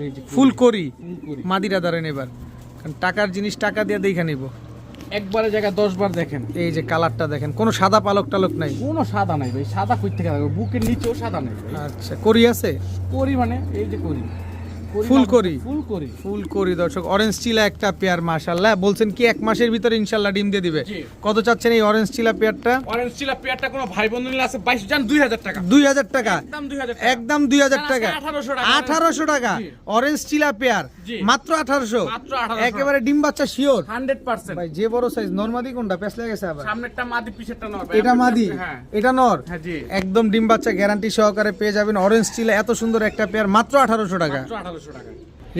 এই যে ফুল করি। ফুল করি। মাদিরা ধরেন এবার, কারণ টাকার জিনিস টাকা দিয়ে দেখে নিব। একবারে জায়গা 10 বার দেখেন। এই যে কালারটা দেখেন, কোনো সাদা পালক টালক নাই। কোনো সাদা নাই ভাই। সাদা কই থেকে থাকবে? বুকের নিচেও সাদা নাই ভাই। আচ্ছা করি আছে? করি মানে এই যে করি। ফুল করি। ফুল করি। ফুল করি। দর্শক অরেঞ্জ চিলা একটা পেয়ার মাশাআল্লাহ। বলছেন কি 1 মাসের ভিতরে ইনশাআল্লাহ ডিম দিয়ে দিবে? জি। কত চাচ্ছেন এই অরেঞ্জ চিলা পেয়ারটা? অরেঞ্জ চিলা পেয়ারটা কোনো ভাই বন্ধু নিলে আছে 22 জান 2000 টাকা। 2000 টাকা। একদম 2000 টাকা। একদম 2000 টাকা। 1800 টাকা। 1800 টাকা জি। অরেঞ্জ চিলা পেয়ার, জি। মাত্র 1800। মাত্র 1800। একেবারে ডিম বাচ্চা শিওর 100%। ভাই। যে বড় সাইজ নরমাদি কোনটা পেছলে গেছে আবার? সামনেরটা মাদি পিছেরটা নর ভাই। এটা মাদি, হ্যাঁ। এটা নর। হ্যাঁ জি। একদম ডিম বাচ্চা গ্যারান্টি সহকারে পেয়ে যাবেন অরেঞ্জ চিলা এত সুন্দর একটা পেয়ার, মাত্র 1800 টাকা। মাত্র 1800 টাকা।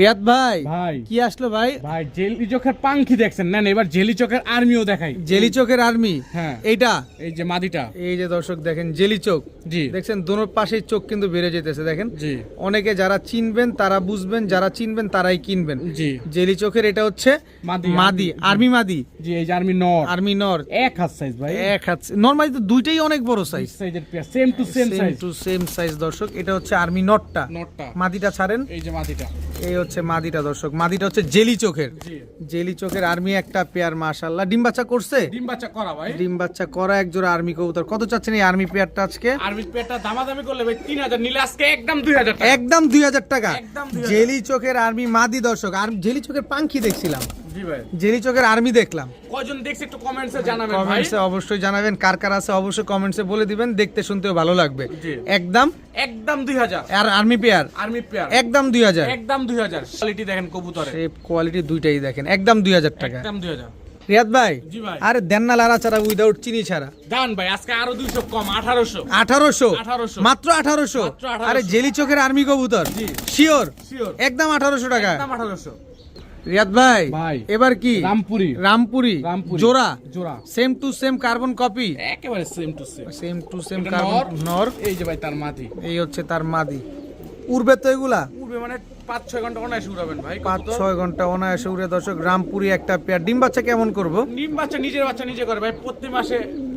রিয়াদ ভাই, ভাই। কি আসলো ভাই? ভাই জেলি চোখের পাঙ্খি দেখছেন? না এবার জেলি চোখের আর্মিও দেখাই। জেলি চোখের আর্মি। হ্যাঁ। এইটা এই যে মাদিটা। এই যে দর্শক দেখেন জেলি চোখ। জি। দেখছেন দোনোর পাশেই চোখ কিন্তু বেড়ে যেতেছে দেখেন। জি। অনেকে যারা চিনবেন তারা বুঝবেন, যারা চিনবেন তারাই কিনবেন। জি। জেলি চোখের এটা হচ্ছে মাদি। মাদি, আর্মি মাদি। জি এই যে আর্মি নর। আর্মি নর। এক হাত সাইজ ভাই। এক হাত। নরমালি তো দুইটাই অনেক বড় সাইজ, সাইজের pair same to same size. Same size. দর্শক এটা হচ্ছে আর্মি নটটা। নটটা। মাদিটা ছাড়েন। এই যে মাদিটা। এই হচ্ছে মাদিটা দর্শক, মাদিটা হচ্ছে জেলি চোখের, জি জেলি চোখের আর্মি একটা পেয়ার মাশাআল্লাহ। ডিম বাচ্চা করছে? ডিম বাচ্চা করা ভাই। ডিম বাচ্চা করা এক জোড়া আর্মি কবুতর। কত চাচ্ছেন এই আর্মি পেয়ারটা আজকে? আরবি পেটটা দামাদামি করলে ভাই 3000 নিলে আজকে একদম 2000 টাকা। একদম 2000 টাকা। একদম 2000 জেলি চোখের আর্মি মাদি দর্শক, আর জেলি চোখের পাখি দেখছিলাম, জি ভাই। জেলি চোখের আর্মি দেখলাম। কয়জন দেখছে একটু কমেন্টসে জানাবেন ভাই। কমেন্টসে অবশ্যই জানাবেন, কার কার আছে অবশ্যই কমেন্টসে বলে দিবেন, দেখতে শুনতেও ভালো লাগবে। জি। একদম একদম 2000 আর আর্মি পেয়ার আর্মি পেয়ার একদম 2000। একদম 2000 কোয়ালিটি দেখেন কবুতরের, শেপ কোয়ালিটি দুইটাই দেখেন, একদম 2000 টাকা। একদম 2000। রিয়াদ ভাই, জি ভাই। আরে দেন না লারা ছাড়া উইদাউট চিনি ছাড়া। দান ভাই আজকে আরো 200 কম 1800 1800 1800 মাত্র 1800। মাত্র 1800 আরে জেলি চোখের আর্মি কবুতর জি। শিওর শিওর একদম 1800 টাকা। একদম 1800। রিয়াদ ভাই, ভাই। এবার কি রামপুরি রামপুরি রামপুরি জোড়া জোড়া same to same carbon copy, একেবারে same to same. Same to same এটা কার্বন নর। এই যে ভাই তার মাটি এই হচ্ছে তার মাদি। উড়বে তো এগুলা পূর্বে মানে 5-6 ঘন্টা অনায়াসে উড়াবেন ভাই। 5-6 ঘন্টা অনায়াসে উড়ে দর্শক। রামপুরি একটা পেয়ার। ডিম বাচ্চা কেমন করব? ডিম বাচ্চা নিজের বাচ্চা নিজে করে ভাই, প্রতি মাসে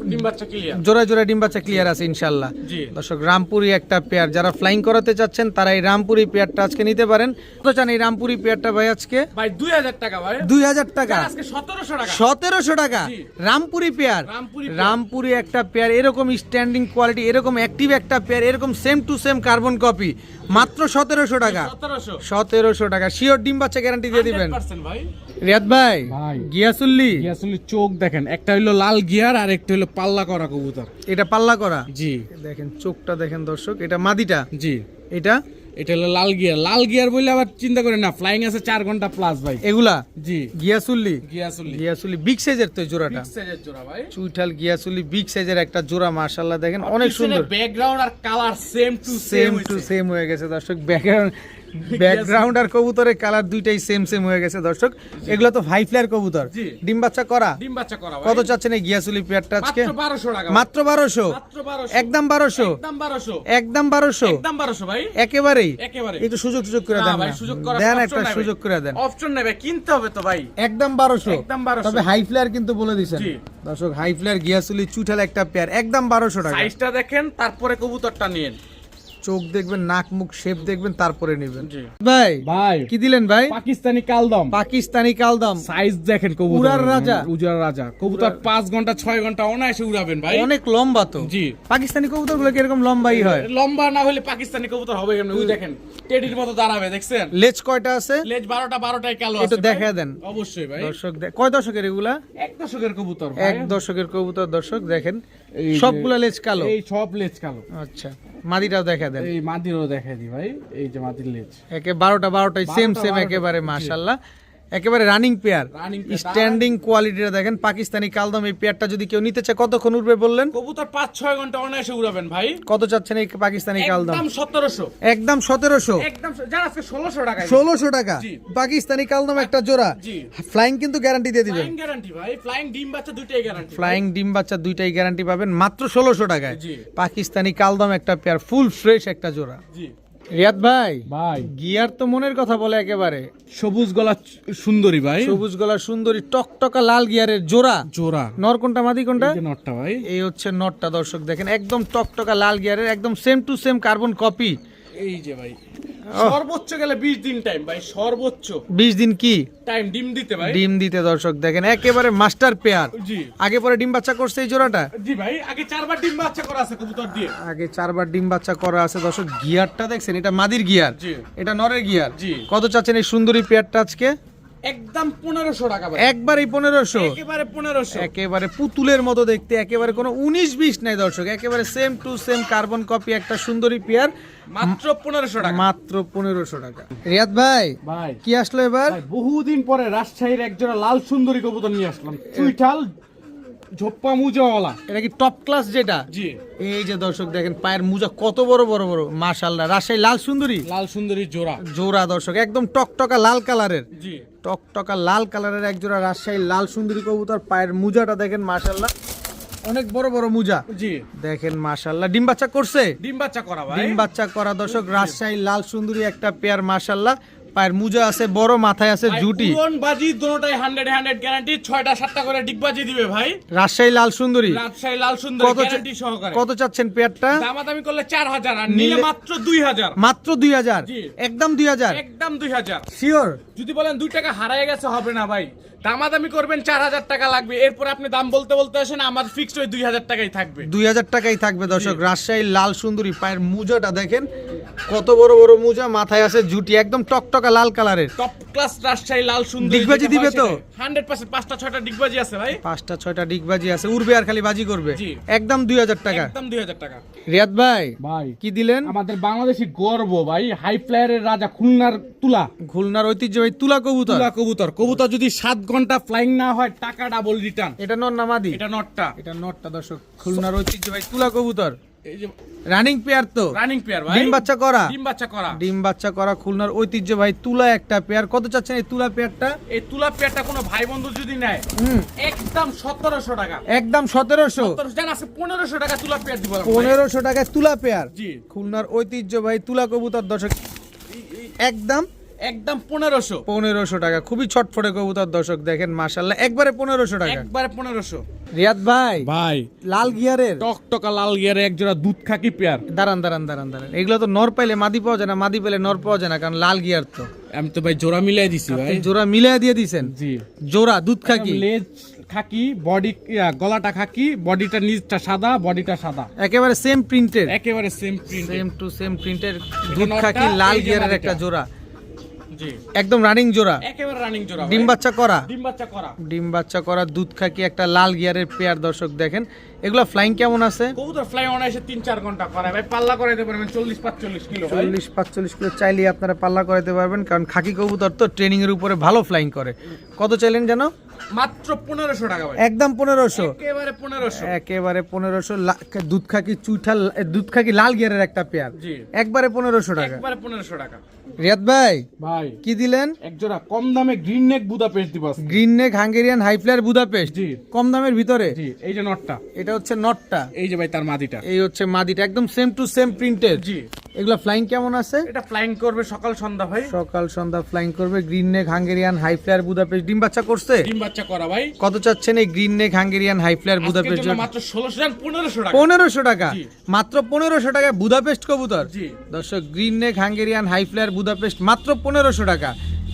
ডিম বাচ্চা ক্লিয়ার। জোড়ায় জোড়ায় ডিম বাচ্চা ক্লিয়ার আছে ইনশাল্লাহ। জি দর্শক রামপুরি একটা পেয়ার, যারা ফ্লাইং করাতে চাচ্ছেন তারা এই রামপুরি পেয়ারটা আজকে নিতে পারেন। তো চান এই রামপুরি পেয়ারটা ভাই আজকে ভাই 2000 টাকা ভাই। 2000 টাকা। আজকে 1700 টাকা। 1700 টাকা জি। রামপুরি পেয়ার। রামপুরি পেয়ার। রামপুরি একটা পেয়ার, এরকম স্ট্যান্ডিং কোয়ালিটি, এরকম অ্যাক্টিভ একটা পেয়ার, এরকম same to same carbon copy, মাত্র 1700 টাকা। 1700 1700 টাকা শিওর ডিম বাচ্চা গ্যারান্টি দিয়ে দিবেন 100% ভাই। রিয়াদ ভাই। ভাই। গিয়াসুল্লি আসলে চোখ দেখেন, একটা হলো লাল গিয়ার আর একটা হলো পাল্লা করা কবুতর। এটা পাল্লা করা, জি দেখেন চোখটা দেখেন দর্শক। এটা মাদিটা, জি এটা এটা হলো লাল গিয়ার। লাল গিয়ার বলে আবার চিন্তা করেন না, ফ্লাইং আছে 4 ঘন্টা প্লাস ভাই। এগুলা জি গিয়াসুল্লি। গিয়াসুল্লি গিয়াসুল্লি বিগ সাইজের তো এই জোড়াটা, বিগ সাইজের জোড়া ভাই। চুইঠাল গিয়াসুল্লি বিগ সাইজের একটা জোড়া মাশাআল্লাহ দেখেন অনেক সুন্দর। ব্যাকগ্রাউন্ড আর colour same to same to same হয়ে গেছে দর্শক। ব্যাকগ্রাউন্ড আর কবুতরের কালার দুইটাই সেম সেম হয়ে গেছে দর্শক। এগুলো তো হাই ফ্লায়ার কবুতর। জি। ডিম বাচ্চা করা। ডিম বাচ্চা করা ভাই। কত চাচ্ছেন এই গিয়াসুলি পেয়ারটা আজকে? মাত্র 1200 টাকা। মাত্র 1200। মাত্র 1200 একদম 1200। একদম 1200 একদম 1200 একদম 1200 ভাই। একেবারেই। একেবারে একটু সুযোগ করে না দেন ভাই, না। সুযোগ করার দেন option একটা নাই ভাই। সুযোগ করে দেন। অপশন নেই ভাই, কিনতে হবে তো ভাই। একদম 1200। একদম 1200 তবে হাই ফ্লায়ার কিন্তু বলে দিছেন জি। দর্শক। হাই ফ্লায়ার গিয়াসুলি চুইঠাল একটা পেয়ার একদম 1200 টাকা। সাইজটা দেখেন তারপরে কবুতরটা নিন। চোখ দেখবেন, নাক মুখ শেপ দেখবেন, তারপরে নেবেন। জি ভাই ভাই, কি দিলেন ভাই? পাকিস্তানি কালদম। পাকিস্তানি কালদম। সাইজ দেখেন কবুতর। উড়ার রাজা। উড়ার রাজা কবুতর 5 ঘন্টা 6 ঘন্টা অনায়াসে উড়াবেন ভাই। অনেক লম্বা তো। জি। পাকিস্তানি কবুতরগুলো কি এরকম লম্বাই হয়? লম্বা না হলে পাকিস্তানি কবুতর হবে কেমন? ওই দেখেন টেডির মতো দাঁড়াবে, দেখছেন? লেজ কয়টা আছে? লেজ 12টাই কালো একটু আছে। দেখা দেন। অবশ্যই ভাই। দর্শক কয় দশকের এগুলা? 1 দশকের কবুতর ভাই। 1 দশকের কবুতর দর্শক দেখেন। এই যে- সবগুলা লেজ কালো। এই সব লেজ কালো। আচ্ছা মাদিটাও দেখা দেন। এই মাদিরও দেখাই দি ভাই, এই যে মাদির লেজ। একে 12টাই সেম 12টা সেম 12টা একেবারে মাশাআল্লাহ। একেবারে running pair. Running pair। Standing কোয়ালিটিটা দেখেন। পাকিস্তানি কালদম এই পেয়ারটা যদি কেউ নিতে চায় কতক্ষণ উঠবে বললেন? কবুতর 5-6 ঘন্টা অনায়াসে উড়াবেন ভাই। কত চাচ্ছেন এই পাকিস্তানি কালদম? একদম 1700। একদম 1700। একদম যার আজকে 1600 টাকা। 1600 টাকা জি। পাকিস্তানি কালদম একটা জোড়া। জি। ফ্লাইং কিন্তু গ্যারান্টি দিয়ে দিবেন। ফ্লাইং গ্যারান্টি ভাই, ফ্লাইং ডিম বাচ্চা দুইটাই গ্যারান্টি। ফ্লাইং ডিম বাচ্চা দুইটাই গ্যারান্টি পাবেন মাত্র 1600 টাকায়। জি। পাকিস্তানি কালদম একটা পেয়ার, ফুল ফ্রেশ একটা জোড়া। জি রিয়াদ ভাই, ভাই, গিয়ার তো মনের কথা বলে একেবারে। সবুজ গলা সুন্দরী ভাই। সবুজ গলার সুন্দরী টকটকা লাল গিয়ারের জোড়া। জোড়া। নর কোনটা মাদি কোনটা? এই যে নটটা ভাই। এই হচ্ছে নটটা দর্শক দেখেন, একদম টকটকা লাল গিয়ারের, একদম same to same carbon copy. এই যে ভাই, সর্বোচ্চ গেলে 20 দিন টাইম ভাই, সর্বোচ্চ 20 দিন কি টাইম ডিম দিতে ভাই। ডিম দিতে দর্শক দেখেন, একেবারে মাস্টার পেয়ার। জি আগে পরে ডিম বাচ্চা করছে এই জোড়াটা? জি ভাই, আগে 4বার ডিম বাচ্চা করা আছে কবুতর দিয়ে। আগে 4বার ডিম বাচ্চা করা আছে দর্শক। গিয়ারটা দেখছেন, এটা মাদির গিয়ার, জি। এটা নরের গিয়ার। জি। কত চাচ্ছেন এই সুন্দরী পেয়ারটা আজকে? একদম 1500 টাকা ভাই। একবারেই 1500। একেবারে 1500। একেবারে পুতুলের মতো দেখতে, একেবারে কোনো 19-20 নাই দর্শক, একেবারে same to same carbon copy একটা সুন্দরী পেয়ার, মাত্র 1500 টাকা। মাত্র 1500 টাকা। রিয়াদ ভাই ভাই, কি আসলো এবার? ভাই বহুদিন পরে রাজশাহীর একজোড়া লাল সুন্দরী কবুতর নিয়ে আসলাম, চুইঠাল ঝোপ্পা মুজাওয়ালা। এটা কি টপ ক্লাস যেটা? জি। এই যে দর্শক দেখেন পায়ের মুজা কত বড় বড় বড়, মাশাআল্লাহ। রাজশাহী লাল সুন্দরী লাল সুন্দরী জোড়া। জোড়া দর্শক, একদম টকটকা লাল কালারের। জি। টকটকা লাল কালারের এক জোড়া রাজশাহী লাল সুন্দরী কবুতর। পায়ের মুজাটা দেখেন মাশাআল্লাহ, অনেক বড় বড় মুজা জি। দেখেন মাশাআল্লাহ। ডিম বাচ্চা করছে? ডিম বাচ্চা করা ভাই। ডিম বাচ্চা করা দর্শক, রাজশাহী লাল সুন্দরী একটা পেয়ার মাশাআল্লাহ। পায়ের মুজা আছে বড়, মাথায় আছে ভাই, জুটি। উড়ন বাজি দুটোটাই 100 গ্যারান্টি, 6টা 7টা করে ডিগবাজি দিবে ভাই। রাজশাহী লাল সুন্দরী রাজশাহী লাল সুন্দর কত গ্যারান্টি সহকারে। কত চাচ্ছেন পেয়ারটা? দামাদামি করলে 4000 আর নিলে মাত্র 2000। মাত্র 2000, জি। একদম 2000 একদম 2000। শিওর? যদি বলেন 2 টাকা হারায় গেছে হবে না ভাই, দামাদামি করবেন 4000 টাকা লাগবে, এরপর আপনি দাম বলতে বলতে আসেন, আমার ফিক্সড ওই 2000 টাকাই থাকবে। 2000 টাকাই থাকবে দর্শক। রাজশাহী লাল সুন্দরী পায়ের মুজাটা দেখেন, কত বড় বড় মুজা, মাথায় আছে জুটি, একদম টকটকা লাল কালারের। টপ ক্লাস রাজশাহী লাল সুন্দর। ডিগবাজি দিবে তো? 100% 5টা 6টা ডিগবাজি আছে ভাই। 5টা 6টা ডিগবাজি আছে, উড়বে আর খালি বাজি করবে। জি। একদম 2000 টাকা। একদম 2000 টাকা। রিয়াদ ভাই ভাই কি দিলেন? আমাদের বাংলাদেশি গর্ব ভাই, হাই ফ্লায়ারের রাজা খুলনার তুলা। খুলনার ঐতিহ্যবাহী তুলা কবুতর। তুলা কবুতর, কবুতর যদি 7 ঘন্টা ফ্লাইং না হয় টাকা ডাবল রিটার্ন। এটা নর না মাদি? এটা নটটা। এটা নরটা দর্শক। খুলনার ঐতিহ্যবাহী তুলা কবুতর, এই যে রানিং পেয়ার তো? রানিং পেয়ার ভাই। ডিম বাচ্চা করা? ডিম বাচ্চা করা। ডিম বাচ্চা করা খুলনার ঐতিহ্যবাহী তুলা একটা পেয়ার। কত চাচ্ছেন এই তুলা পেয়ারটা? এই তুলা পেয়ারটা কোনো ভাই বন্ধু যদি নেয় একদম 1700 টাকা। একদম 1700? 1700 জান আছে 1500 টাকা তুলা পেয়ার দিব। 1500 টাকায় তুলা পেয়ার। জি। খুলনার ঐতিহ্যবাহী তুলা কবুতর দর্শক, একদম একদম 1500। 1500 টাকা। খুবই ছটফটে কবুতর দর্শক, দেখেন মাশাআল্লাহ, একবারে 1500 টাকা। একবারে 1500। রিয়াদ ভাই ভাই লাল গিয়ারের টকটকা লাল গিয়ারে এক জোড়া দুধ খাকি পেয়ার। দাঁড়ান দাঁড়ান দাঁড়ান দাঁড়ান, এগুলো তো নর পাইলে মাদি পাওয়া যায় না, মাদি পেলে নর পাওয়া যায় না, কারণ লাল গিয়ার তো। আমি তো ভাই জোড়া মিলাই দিছি ভাই। আপনি জোড়া মিলিয়ে দিয়ে দিছেন? জি। জোড়া দুধ খাকি, লেজ খাকি, বডি গলাটা খাকি, বডিটা নিচটা সাদা, বডিটা সাদা, একেবারে সেম প্রিন্টের, একেবারে same print. Same to same প্রিন্টের দুধ নরটা, খাকি লাল এই যে গিয়ারের মাদিটা। একটা জোড়া, জি একদম রানিং জোড়া, একেবারে রানিং জোড়া। ডিম বাচ্চা করা? ডিম বাচ্চা করা। ডিম বাচ্চা করা দুধ খাকি একটা লাল গিয়ারের পেয়ার দর্শক, দেখেন এগুলা ফ্লাইং কেমন আছে? কবুতর ফ্লাই অনায়াসে 3-4 ঘন্টা করে ভাই, পাল্লা করাইতে পারবেন 40-45 কিলো ভাই। 40-45 কিলো চাইলেই আপনারা পাল্লা করাতে পারবেন, কারণ খাকি কবুতর তো ট্রেনিং এর উপরে ভালো ফ্লাইং করে। কত চাইলেন জানো? মাত্র 1500 টাকা ভাই। একদম 1500। একেবারে 1500। একেবারে 1500 দুধ খাকি চুইঠাল দুধ খাকি লাল গিয়ারের একটা পেয়ার, জি। একবারে 1500 টাকা। একবারে 1500 টাকা। রিয়াদ ভাই ভাই কি দিলেন? এক জোড়া কম দামে গ্রিন নেক বুদাপেস্ট দিব আজকে। Green neck Hungarian high flyer Budapest, জি। কম দামের ভিতরে। জি এই যে নটটা, এটা হচ্ছে নটটা, এই যে ভাই তার মাদিটা। এই হচ্ছে মাদিটা, একদম সেম টু সেম প্রিন্টেড। জি। এগুলা ফ্লাইং কেমন আছে? এটা ফ্লাইং করবে সকাল সন্ধ্যা ভাই। সকাল সন্ধ্যা ফ্লাইং করবে। Green neck Hungarian high flyer Budapest, ডিম বাচ্চা করছে? ডিম বাচ্চা করা ভাই। কত চাচ্ছেন এই green neck Hungarian high flyer আজকের বুদাপেস্ট? জন্য মাত্র 1500 টাকা। 1500 টাকা, জি। মাত্র 1500 টাকায় বুদাপেস্ট কবুতর। জি। দর্শক green neck Hungarian high flyer Budapest মাত্র 1500 টাকা,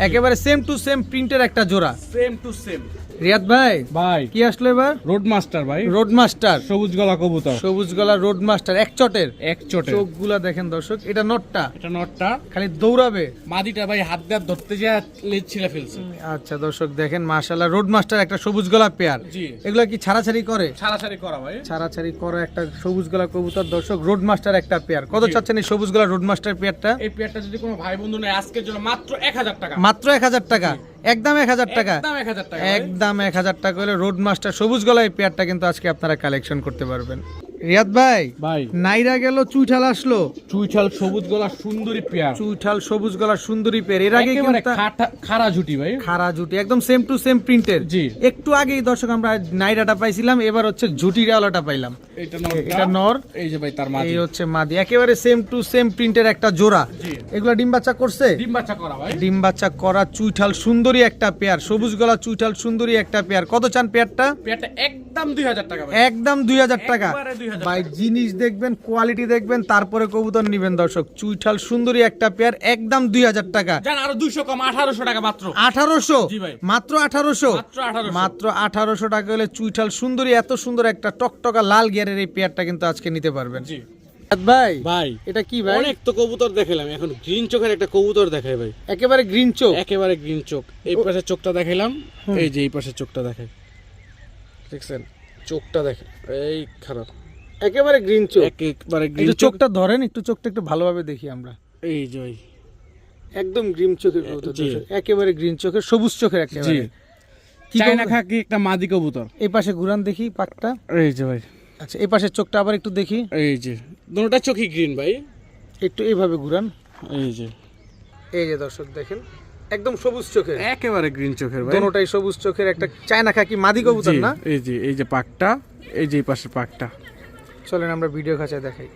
একেবারে সেম টু সেম প্রিন্টের একটা জোড়া। Same to same. রিয়াদ ভাই ভাই কি আসলো এবার? রোড মাস্টার ভাই, রোড মাস্টার, সবুজ গলা কবুতর, সবুজ গলা রোড মাস্টার, এক চটের। এক চোটে। চোখগুলা দেখেন দর্শক, এটা নটটা এটা নটটা। খালি দৌড়াবে। মাদিটা ভাই হাত দিয়ে ধরতে যা লেজ ছিঁড়ে ফেলছে। আচ্ছা দর্শক দেখেন মাশাআল্লাহ, রোড মাস্টার একটা সবুজ গলা পেয়ার। জি। এগুলা কি ছাড়াছাড়ি করে? ছাড়াছাড়ি করা ভাই। ছাড়াছাড়ি করা একটা সবুজ গলা কবুতর দর্শক, রোড মাস্টার একটা পেয়ার। কত জি। চাচ্ছেন এই সবুজ গলা রোড মাস্টার পেয়ারটা? এই পেয়ারটা যদি কোনো ভাই বন্ধু নেয় আজকের জন্য মাত্র 1000 টাকা। মাত্র 1000 টাকা, একদম 1000 টাকা, একদম 1000 টাকা ভাই। একদম 1000 টাকা হলে রোড মাস্টার সবুজ গলায় পেয়ারটা কিন্তু আজকে আপনারা কালেকশন করতে পারবেন। রিয়াদ ভাই ভাই নাইরা গেল, চুইঠাল আসলো। চুইঠাল সবুজ গলা সুন্দরী পেয়ার। চুইঠাল সবুজ গলা সুন্দরী পেয়ার, এর আগে একেবারে কিন্তু খাড়া ঝুটি ভাই। খাড়া জুটি, একদম সেম টু সেম প্রিন্টের। জি। একটু আগেই দর্শক আমরা নাইরাটা পাইছিলাম, এবার হচ্ছে ঝুটিরাওয়ালাটা পাইলাম। এটা নর, এই যে ভাই তার মাদি। এই হচ্ছে মাদি, একেবারে সেম টু সেম প্রিন্টের একটা জোড়া। জি। এগুলা ডিম বাচ্চা করছে? ডিম বাচ্চা করা ভাই। ডিম বাচ্চা করা চুইঠাল সুন্দরী একটা পেয়ার, সবুজ গলা চুইঠাল সুন্দরী একটা পেয়ার। কত চান পেয়ারটা? পেয়ারটা একদম 2000 টাকা ভাই। একদম 2000 টাকা। একবারে 2000 ভাই জিনিস দেখবেন, কোয়ালিটি দেখবেন, তারপরে কবুতর নিবেন দর্শক। চুইঠাল সুন্দরী একটা পেয়ার, একদম 2000 টাকা। জান আরো 200 কম, 1800 টাকা মাত্র। 1800? জি ভাই। মাত্র 1800? মাত্র 1800। মাত্র 1800 টাকা হলে চুইঠাল সুন্দরী এত সুন্দর একটা টকটকা লাল গিয়ারের এই পেয়ারটা কিন্তু আজকে নিতে পারবেন। জি ভাই ভাই এটা কি ভাই? অনেক তো কবুতর দেখাইলাম, এখন গ্রিন চোখের একটা কবুতর দেখাই ভাই। একেবারে গ্রিন চোখ, একেবারে গ্রিন চোখ। এই পাশে চোখটা দেখাইলাম, এই যে এই পাশে চোখটা দেখাই, দেখছেন চোখটা দেখেন, এই খারাপ, একেবারে গ্রিন চোখ। একেবারে গ্রিন একটু চোখ। চোখটা ধরেন, একটু চোখটা একটু ভালোভাবে দেখি আমরা। এই যে ওই একদম গ্রিন চোখের কবুতর জি। দর্শক, একেবারে গ্রিন চোখের, সবুজ চোখের জি একেবারে। কি চায়না কবুতর? খাকি একটা মাদি কবুতর। এই পাশে ঘুরান দেখি পাকটা। এই যে ভাই, আচ্ছা এই পাশের চোখটা আবার একটু দেখি, এই যে দুটোটা চোখই গ্রিন ভাই। একটু এইভাবে ঘুরান। এই যে এই যে দর্শক দেখেন, একদম সবুজ চোখের, একেবারে গ্রিন চোখের ভাই। দুটোটাই সবুজ চোখের একটা চায়না খাকি মাদি কবুতর জি, না? এই যে পাকটা, এই যে এই পাশের পাকটা। চলেন আমরা ভিডিও খাঁচায় দেখাই।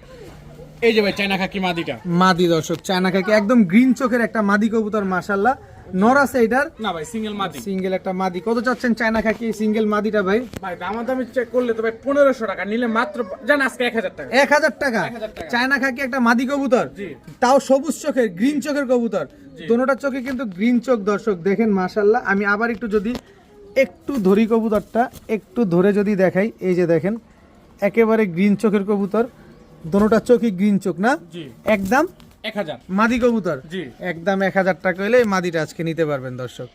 এই যে ভাই চায়না খাকি মাদিটা। মাদি দর্শক, চায়না খাকি একদম গ্রিন চোখের একটা মাদি কবুতর, মাশাআল্লাহ। নর আছে এটার? না ভাই সিঙ্গেল মাদি। সিঙ্গেল একটা মাদি। কত চাচ্ছেন চায়না খাকি সিঙ্গেল মাদিটা ভাই? ভাই দামাদামি চেক করলে তো ভাই 1500 টাকা, নিলে মাত্র জান আজকে 1000 টাকা। 1000 টাকা? 1000 টাকা। চায়না খাকি একটা মাদি কবুতর, জি। তাও সবুজ চোখের গ্রিন চোখের কবুতর। দোনোটার চোখে কিন্তু গ্রিন চোখ দর্শক, দেখেন মাশাআল্লাহ। আমি আবার একটু যদি একটু ধরি কবুতরটা, একটু ধরে যদি দেখাই, এই যে দেখেন একেবারে গ্রিন চোখের কবুতর, দোনোটার চোখই গ্রিন চোখ না? জি। একদম 1000। মাদি কবুতর জি। একদম 1000 টাকা হলে এই মাদিটা আজকে নিতে পারবেন দর্শক।